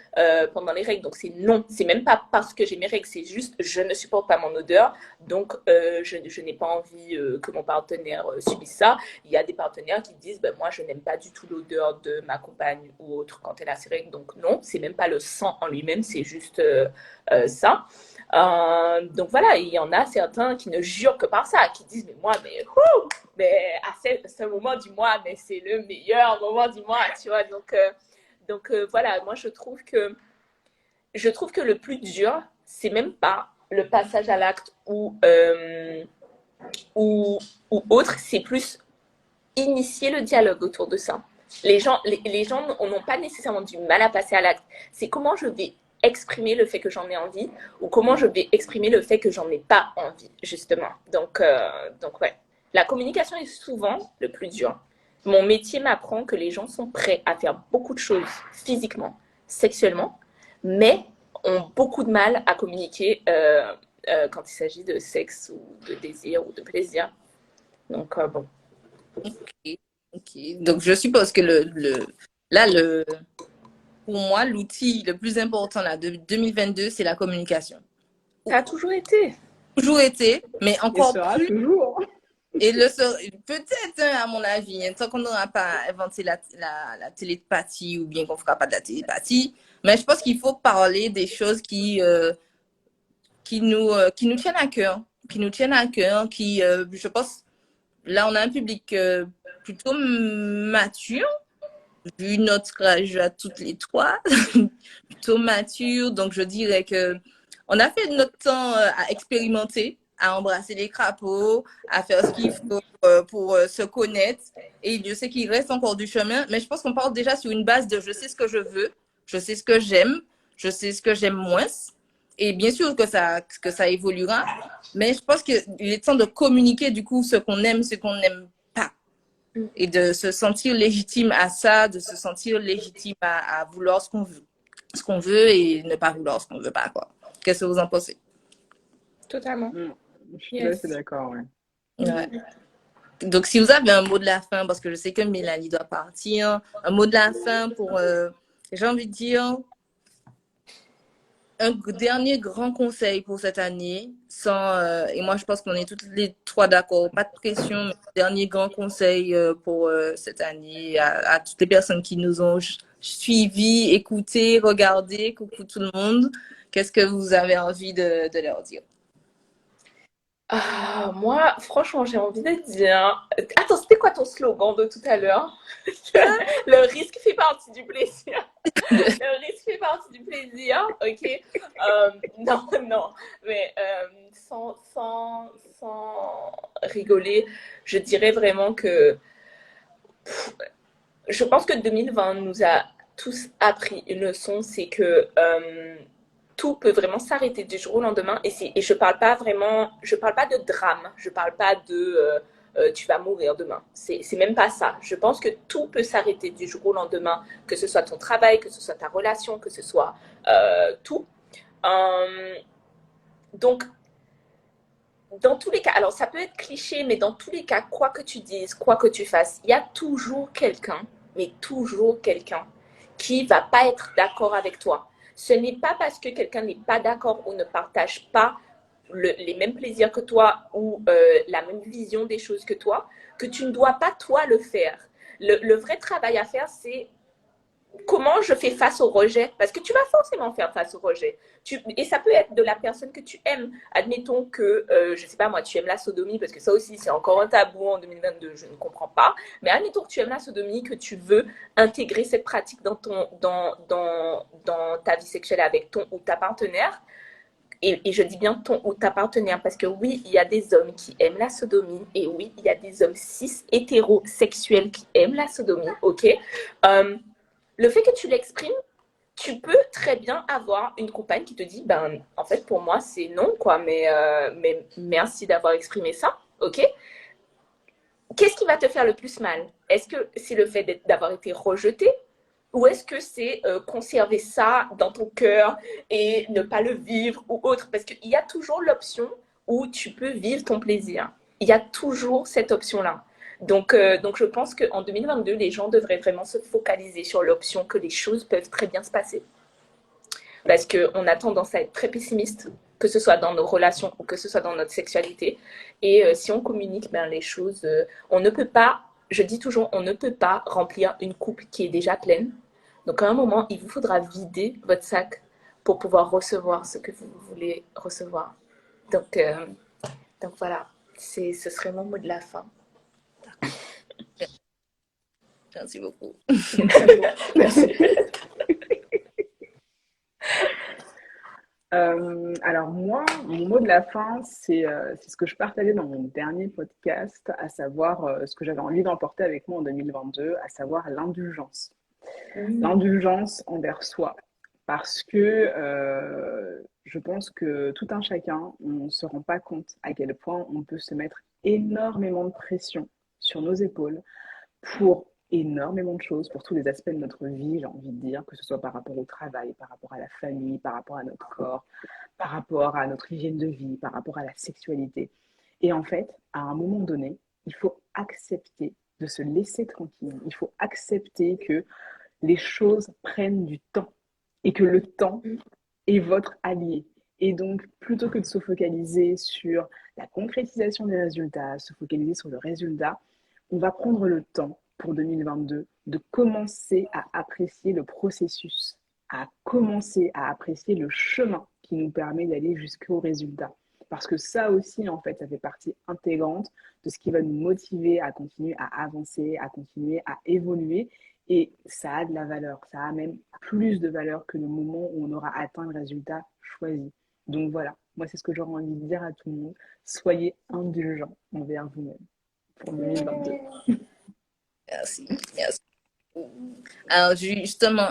pendant les règles. Donc c'est non, c'est même pas parce que j'ai mes règles, c'est juste je ne supporte pas mon odeur, donc je n'ai pas envie que mon partenaire subisse ça. Il y a des partenaires qui disent ben, moi je n'aime pas du tout l'odeur de ma compagne ou autre quand elle a ses règles, donc non, c'est même pas le sang en lui-même, c'est juste ça. Donc voilà, il y en a certains qui ne jurent que par ça, qui disent mais moi, mais à ce moment du mois, mais c'est le meilleur moment du mois, tu vois. Donc voilà, moi je trouve que le plus dur, c'est même pas le passage à l'acte ou, ou autre, c'est plus initier le dialogue autour de ça. Les gens n'ont pas nécessairement du mal à passer à l'acte. C'est comment je vais exprimer le fait que j'en ai envie ou comment je vais exprimer le fait que j'en ai pas envie, justement. Donc ouais. La communication est souvent le plus dur. Mon métier m'apprend que les gens sont prêts à faire beaucoup de choses physiquement, sexuellement, mais ont beaucoup de mal à communiquer quand il s'agit de sexe ou de désir ou de plaisir. Donc bon.
Ok, ok. Donc, je suppose que là, pour moi, l'outil le plus important là, de 2022, c'est la communication.
Ça a toujours été.
Toujours été, mais
Et
encore
sera
plus.
toujours.
Et peut-être, hein, à mon avis, hein, tant qu'on n'aura pas inventé la télépathie ou bien qu'on ne fera pas de la télépathie, mais je pense qu'il faut parler des choses qui nous tiennent à cœur, je pense, là, on a un public plutôt mature, vu notre âge à toutes les trois, plutôt mature. Donc, je dirais que on a fait notre temps à expérimenter, à embrasser les crapauds, à faire ce qu'il faut pour se connaître. Et Dieu sait qu'il reste encore du chemin. Mais je pense qu'on part déjà sur une base de je sais ce que je veux, je sais ce que j'aime, je sais ce que j'aime moins. Et bien sûr que ça évoluera. Mais je pense qu'il est temps de communiquer du coup ce qu'on aime, ce qu'on n'aime pas et de se sentir légitime à ça, de se sentir légitime à vouloir ce qu'on veut et ne pas vouloir ce qu'on veut pas, quoi. Qu'est-ce que vous en pensez?
Totalement.
Mm. Je suis tout à fait
Yes.
d'accord, ouais.
Ouais. Donc, si vous avez un mot de la fin, parce que je sais que Mélanie doit partir, un mot de la fin pour, j'ai envie de dire, un dernier grand conseil pour cette année, et moi je pense qu'on est toutes les trois d'accord, pas de pression, mais dernier grand conseil pour cette année à toutes les personnes qui nous ont suivis, écoutés, regardés, coucou tout le monde. Qu'est-ce que vous avez envie de leur dire?
Moi, franchement, j'ai envie de dire. Attends, c'était quoi ton slogan de tout à l'heure? Le risque fait partie du plaisir. Le risque fait partie du plaisir, ok? Non, non, mais sans rigoler, je dirais vraiment que je pense que 2020 nous a tous appris une leçon, c'est que tout peut vraiment s'arrêter du jour au lendemain. Et je parle pas vraiment, je parle pas de drame, je parle pas de tu vas mourir demain. C'est même pas ça. Je pense que tout peut s'arrêter du jour au lendemain, que ce soit ton travail, que ce soit ta relation, que ce soit tout. Euh, donc, dans tous les cas, alors ça peut être cliché, mais dans tous les cas, quoi que tu dises, quoi que tu fasses, il y a toujours quelqu'un, mais toujours quelqu'un, qui va pas être d'accord avec toi. Ce n'est pas parce que quelqu'un n'est pas d'accord ou ne partage pas les mêmes plaisirs que toi ou la même vision des choses que toi, que tu ne dois pas toi le faire. Le vrai travail à faire, c'est comment je fais face au rejet? Parce que tu vas forcément faire face au rejet. Et ça peut être de la personne que tu aimes. Admettons que, je ne sais pas moi, tu aimes la sodomie, parce que ça aussi, c'est encore un tabou en 2022, je ne comprends pas. Mais admettons que tu aimes la sodomie, que tu veux intégrer cette pratique dans ta vie sexuelle avec ton ou ta partenaire. Et je dis bien ton ou ta partenaire, parce que oui, il y a des hommes qui aiment la sodomie, et oui, il y a des hommes cis hétérosexuels qui aiment la sodomie, ok? Le fait que tu l'exprimes, tu peux très bien avoir une compagne qui te dit, ben, en fait, pour moi, c'est non, quoi, mais merci d'avoir exprimé ça, ok? Qu'est-ce qui va te faire le plus mal? Est-ce que c'est le fait d'avoir été rejeté? ou est-ce que c'est conserver ça dans ton cœur et ne pas le vivre ou autre? Parce qu'il y a toujours l'option où tu peux vivre ton plaisir. Il y a toujours cette option-là. Donc je pense qu'en 2022, les gens devraient vraiment se focaliser sur l'option que les choses peuvent très bien se passer. Parce qu'on a tendance à être très pessimiste, que ce soit dans nos relations ou que ce soit dans notre sexualité. Et si on communique ben, les choses, on ne peut pas, je dis toujours, on ne peut pas remplir une coupe qui est déjà pleine. Donc à un moment, il vous faudra vider votre sac pour pouvoir recevoir ce que vous voulez recevoir. Donc, euh, donc voilà, ce serait mon mot de la fin.
Merci beaucoup.
Merci.
Alors moi, mon mot de la fin, c'est ce que je partageais dans mon dernier podcast, à savoir ce que j'avais envie d'emporter avec moi en 2022, à savoir l'indulgence. L'indulgence envers soi. Parce que je pense que tout un chacun, on ne se rend pas compte à quel point on peut se mettre énormément de pression sur nos épaules pour énormément de choses, pour tous les aspects de notre vie, j'ai envie de dire, que ce soit par rapport au travail, par rapport à la famille, par rapport à notre corps, par rapport à notre hygiène de vie, par rapport à la sexualité. Et en fait, à un moment donné, il faut accepter de se laisser tranquille. Il faut accepter que les choses prennent du temps et que le temps est votre allié. Et donc, plutôt que de se focaliser sur la concrétisation des résultats, se focaliser sur le résultat, on va prendre le temps pour 2022 de commencer à apprécier le processus, à commencer à apprécier le chemin qui nous permet d'aller jusqu'au résultat. Parce que ça aussi, en fait, ça fait partie intégrante de ce qui va nous motiver à continuer à avancer, à continuer à évoluer. Et ça a de la valeur, ça a même plus de valeur que le moment où on aura atteint le résultat choisi. Donc voilà, moi c'est ce que j'aurais envie de dire à tout le monde. Soyez indulgents envers vous-même pour 2022.
Merci. Merci. Alors justement,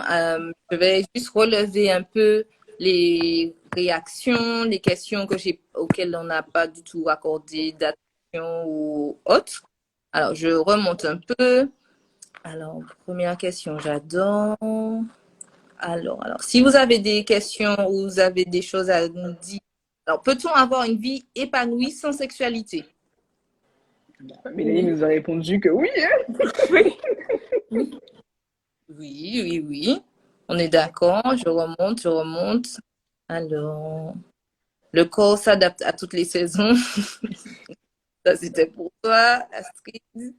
je vais juste relever un peu les réactions, les questions auxquelles on n'a pas du tout accordé d'attention ou autre. Alors, je remonte un peu. Alors, première question, j'adore. Alors, si vous avez des questions ou vous avez des choses à nous dire, alors, peut-on avoir une vie épanouie sans sexualité?
Mélanie nous a répondu que oui.
Oui. On est d'accord. Je remonte. Alors, le corps s'adapte à toutes les saisons. Ça, c'était pour toi, Astrid.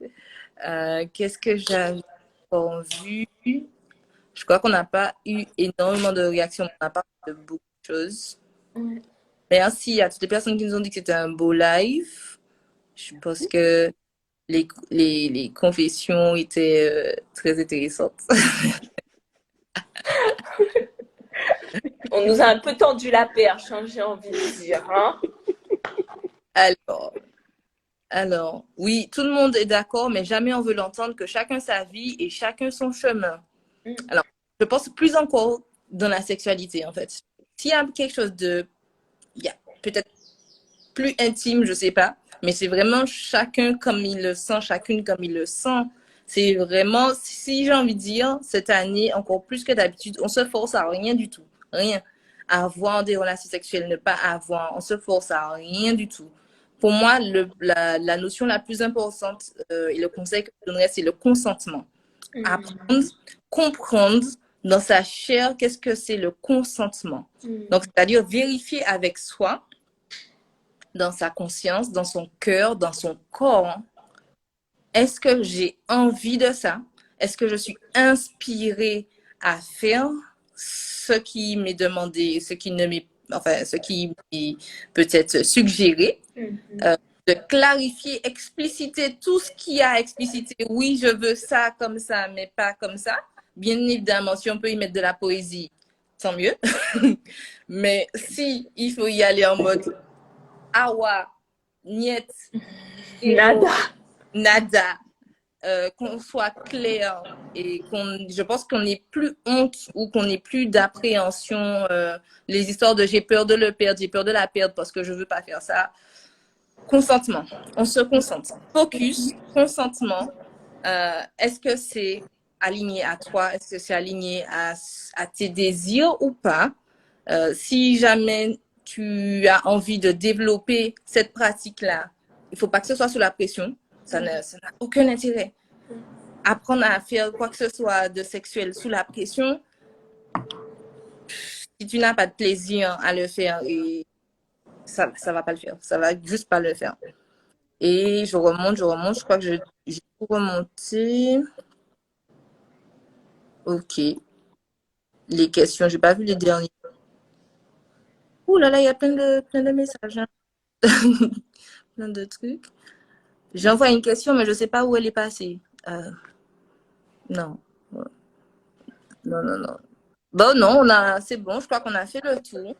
Qu'est-ce que j'avais vu? Je crois qu'on n'a pas eu énormément de réactions. On n'a pas fait de beaucoup de choses. Merci à toutes les personnes qui nous ont dit que c'était un beau live. Je pense que les confessions étaient très intéressantes.
On nous a un peu tendu la perche, hein, j'ai envie de dire. Hein.
Alors, oui, tout le monde est d'accord, mais jamais on veut l'entendre que chacun sa vie et chacun son chemin. Alors, je pense plus encore dans la sexualité, en fait. S'il y a quelque chose de, il y a peut-être plus intime, je sais pas, mais c'est vraiment chacun comme il le sent, chacune comme il le sent. C'est vraiment, si j'ai envie de dire, cette année, encore plus que d'habitude, on se force à rien du tout. Rien. À avoir des relations sexuelles, ne pas avoir, on se force à rien du tout. Pour moi, la notion la plus importante et le conseil que je donnerais, c'est le consentement. Apprendre, comprendre dans sa chair qu'est-ce que c'est le consentement. Donc, c'est-à-dire vérifier avec soi, dans sa conscience, dans son cœur, dans son corps, est-ce que j'ai envie de ça? Est-ce que je suis inspirée à faire ce qui m'est demandé, ce qui m'est peut-être suggéré? De clarifier, expliciter tout ce qu'il y a à expliciter. Oui, je veux ça comme ça, mais pas comme ça. Bien évidemment, si on peut y mettre de la poésie, tant mieux. Mais si il faut y aller en mode awa, niet, nada, qu'on soit clair et je pense qu'on n'ait plus honte ou qu'on n'ait plus d'appréhension. Les histoires de j'ai peur de le perdre, j'ai peur de la perdre parce que je veux pas faire ça. Consentement. On se concentre. Focus, consentement. Est-ce que c'est aligné à toi? Est-ce que c'est aligné à tes désirs ou pas? Si jamais tu as envie de développer cette pratique-là, il ne faut pas que ce soit sous la pression. Ça n'a aucun intérêt. Apprendre à faire quoi que ce soit de sexuel sous la pression, si tu n'as pas de plaisir à le faire, et ça ne va pas le faire. Ça va juste pas le faire. Et je remonte. Je crois que j'ai tout remonté. Ok. Les questions, j'ai pas vu les derniers. Ouh là là, il y a plein de messages. Hein. Plein de trucs. J'envoie une question, mais je sais pas où elle est passée. Non. Non. Bon, non, c'est bon. Je crois qu'on a fait le tour.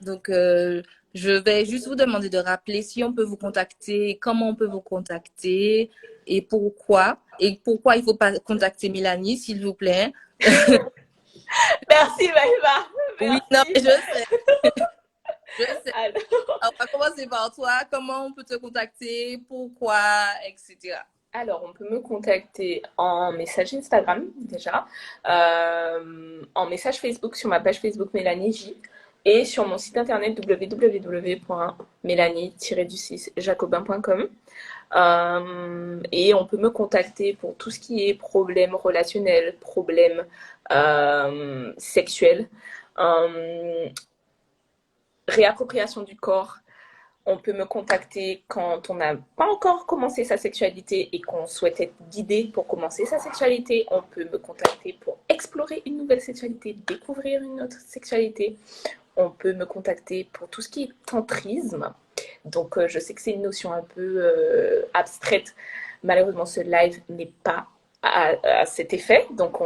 Donc, je vais juste vous demander de rappeler si on peut vous contacter, comment on peut vous contacter et pourquoi. Et pourquoi il ne faut pas contacter Mélanie, s'il vous plaît.
Merci, Maëva.
Oui,
Merci.
non, je sais. Je sais.
Alors,
On va commencer par toi. Comment on peut te contacter, pourquoi, etc.
Alors, on peut me contacter en message Instagram déjà, en message Facebook sur ma page Facebook Mélanie J et sur mon site internet www.mélanie-jacobin.com. Et on peut me contacter pour tout ce qui est problèmes relationnels, problèmes sexuels, réappropriation du corps. On peut me contacter quand on n'a pas encore commencé sa sexualité et qu'on souhaite être guidé pour commencer sa sexualité. On peut me contacter pour explorer une nouvelle sexualité, découvrir une autre sexualité. On peut me contacter pour tout ce qui est tantrisme. Donc, je sais que c'est une notion un peu abstraite. Malheureusement, ce live n'est pas à cet effet. Donc,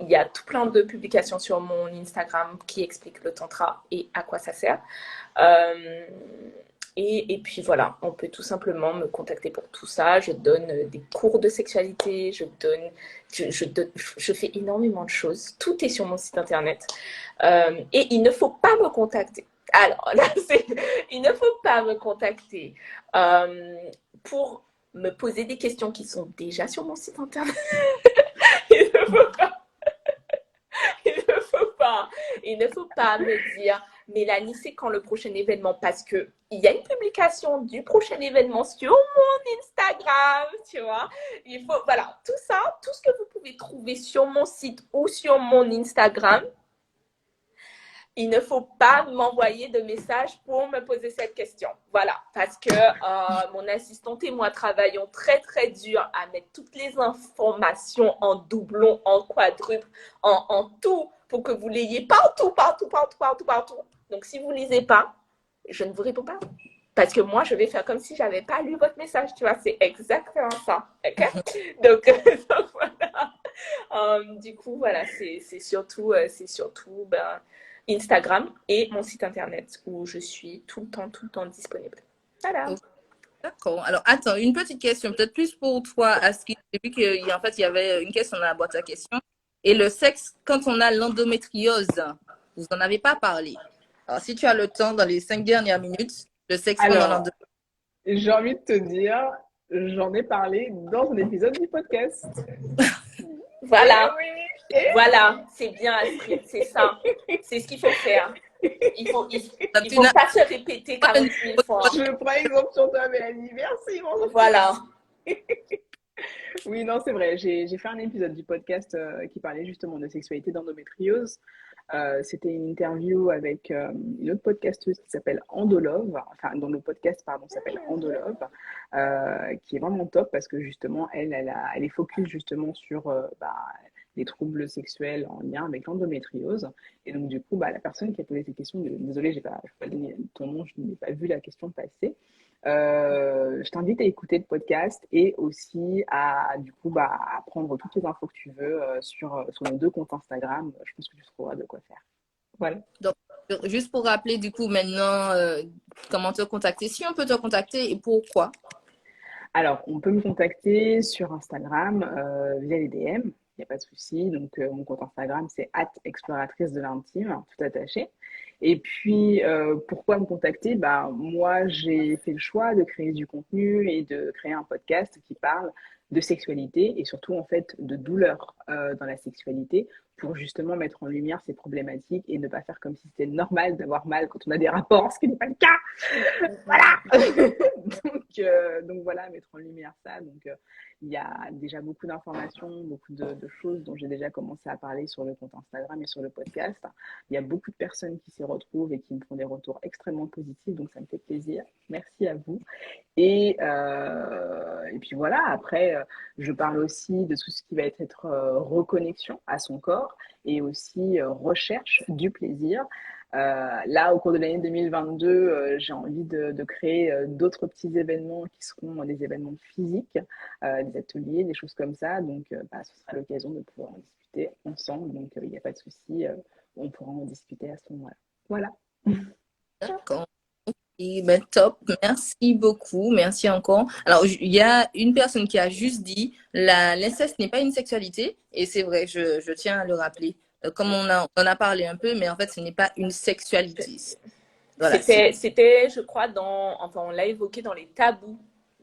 il y a tout plein de publications sur mon Instagram qui expliquent le tantra et à quoi ça sert. Et puis voilà, on peut tout simplement me contacter pour tout ça. Je donne des cours de sexualité, je fais énormément de choses. Tout est sur mon site internet. Et il ne faut pas me contacter. Alors là, il ne faut pas me contacter pour me poser des questions qui sont déjà sur mon site internet. Il ne faut pas. Il ne faut pas me dire, Mélanie, c'est quand le prochain événement? Parce qu'il y a une publication du prochain événement sur mon Instagram, tu vois. Il faut, voilà, tout ça, tout ce que vous pouvez trouver sur mon site ou sur mon Instagram, il ne faut pas m'envoyer de message pour me poser cette question. Voilà, parce que mon assistante et moi travaillons très, très dur à mettre toutes les informations en doublon, en quadruple, en tout, pour que vous l'ayez partout. Donc, si vous ne lisez pas, je ne vous réponds pas. Parce que moi, je vais faire comme si je n'avais pas lu votre message, tu vois. C'est exactement ça. OK? Donc, voilà. Du coup, voilà, c'est surtout Instagram et mon site internet où je suis tout le temps disponible. Voilà.
Okay. D'accord. Alors, attends, une petite question, peut-être plus pour toi, Astrid. J'ai vu qu'en fait, il y avait une question dans la boîte à questions. Et le sexe, quand on a l'endométriose, vous n'en avez pas parlé. Alors, si tu as le temps, dans les 5 dernières minutes, le sexe pendant
Alors, j'ai envie de te dire, j'en ai parlé dans un épisode du podcast.
Voilà.
Oui.
Voilà, c'est bien, Astrid, c'est ça. C'est ce qu'il faut faire. Il faut pas se répéter 40 000 fois.
Je prends exemple sur toi, Mélanie. Merci.
Voilà.
Oui, non, c'est vrai. J'ai fait un épisode du podcast qui parlait justement de sexualité d'endométriose. C'était une interview avec une autre podcasteuse qui s'appelle Andolove, enfin, dont le podcast, pardon, s'appelle Andolove, qui est vraiment top parce que justement, elle est focus justement sur les troubles sexuels en lien avec l'endométriose. Et donc, du coup, la personne qui a posé cette question, désolée, je vais pas donner ton nom, je n'ai pas vu la question passer. Je t'invite à écouter le podcast et aussi à du coup à prendre toutes les infos que tu veux sur nos 2 comptes Instagram. Je pense que tu trouveras de quoi faire. Voilà.
Donc, juste pour rappeler du coup maintenant comment te contacter, si on peut te contacter et pourquoi?
Alors, on peut me contacter sur Instagram via les DM, il n'y a pas de souci. Donc, mon compte Instagram, c'est @exploratrice de l'intime, tout attaché. Et puis, pourquoi me contacter? Moi, j'ai fait le choix de créer du contenu et de créer un podcast qui parle de sexualité et surtout en fait de douleur dans la sexualité pour justement mettre en lumière ces problématiques et ne pas faire comme si c'était normal d'avoir mal quand on a des rapports, ce qui n'est pas le cas. Voilà. donc voilà, mettre en lumière ça. Donc il y a déjà beaucoup d'informations, beaucoup de choses dont j'ai déjà commencé à parler sur le compte Instagram et sur le podcast. Il y a beaucoup de personnes qui s'y retrouvent et qui me font des retours extrêmement positifs, donc ça me fait plaisir. Merci à vous. Et puis voilà, après, je parle aussi de tout ce qui va être reconnexion à son corps et aussi recherche du plaisir. Là, au cours de l'année 2022, j'ai envie de créer d'autres petits événements qui seront des événements physiques, des ateliers, des choses comme ça. Donc, ce sera l'occasion de pouvoir en discuter ensemble. Donc, il n'y a pas de souci, on pourra en discuter à ce moment-là. Voilà.
D'accord. Et ben, top, merci beaucoup, merci encore. Alors, il y a une personne qui a juste dit l'inceste n'est pas une sexualité, et c'est vrai, je tiens à le rappeler. Comme on en a parlé un peu, mais en fait, ce n'est pas une sexualité. Voilà,
c'était, je crois, enfin, on l'a évoqué dans les tabous.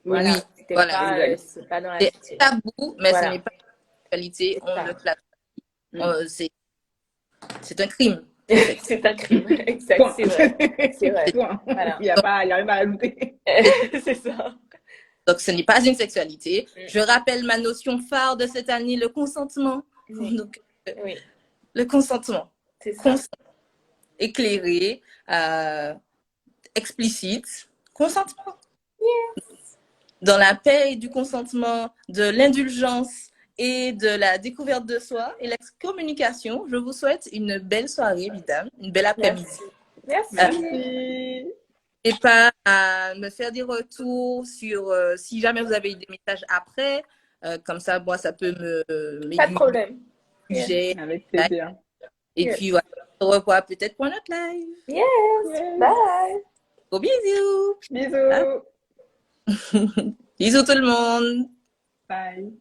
Voilà,
oui,
c'était
voilà.
c'est pas dans la
C'est
sexualité.
tabou, mais
Voilà.
ce n'est pas une sexualité, on
ça.
le classe. C'est un crime.
C'est un crime, exact,
Point.
c'est vrai. C'est vrai.
Point.
Voilà.
Il n'y a rien à rajouter.
C'est ça.
Donc, ce n'est pas une sexualité. Je rappelle ma notion phare de cette année, le consentement.
Oui.
Donc,
Oui.
le consentement.
C'est ça.
Consentement éclairé, explicite. Consentement.
Yes.
Dans la paix et du consentement, de l'indulgence et de la découverte de soi et la communication, je vous souhaite une belle soirée, évidemment, une belle après-midi.
Merci.
Et pas à me faire des retours sur si jamais vous avez des messages après, comme ça, moi, ça peut me
Pas de problème.
sujet.
Avec plaisir.
Et puis, voilà, on se revoit peut-être pour notre live.
Yes. Bye.
Gros bisous.
Bisous.
Bisous tout le monde.
Bye.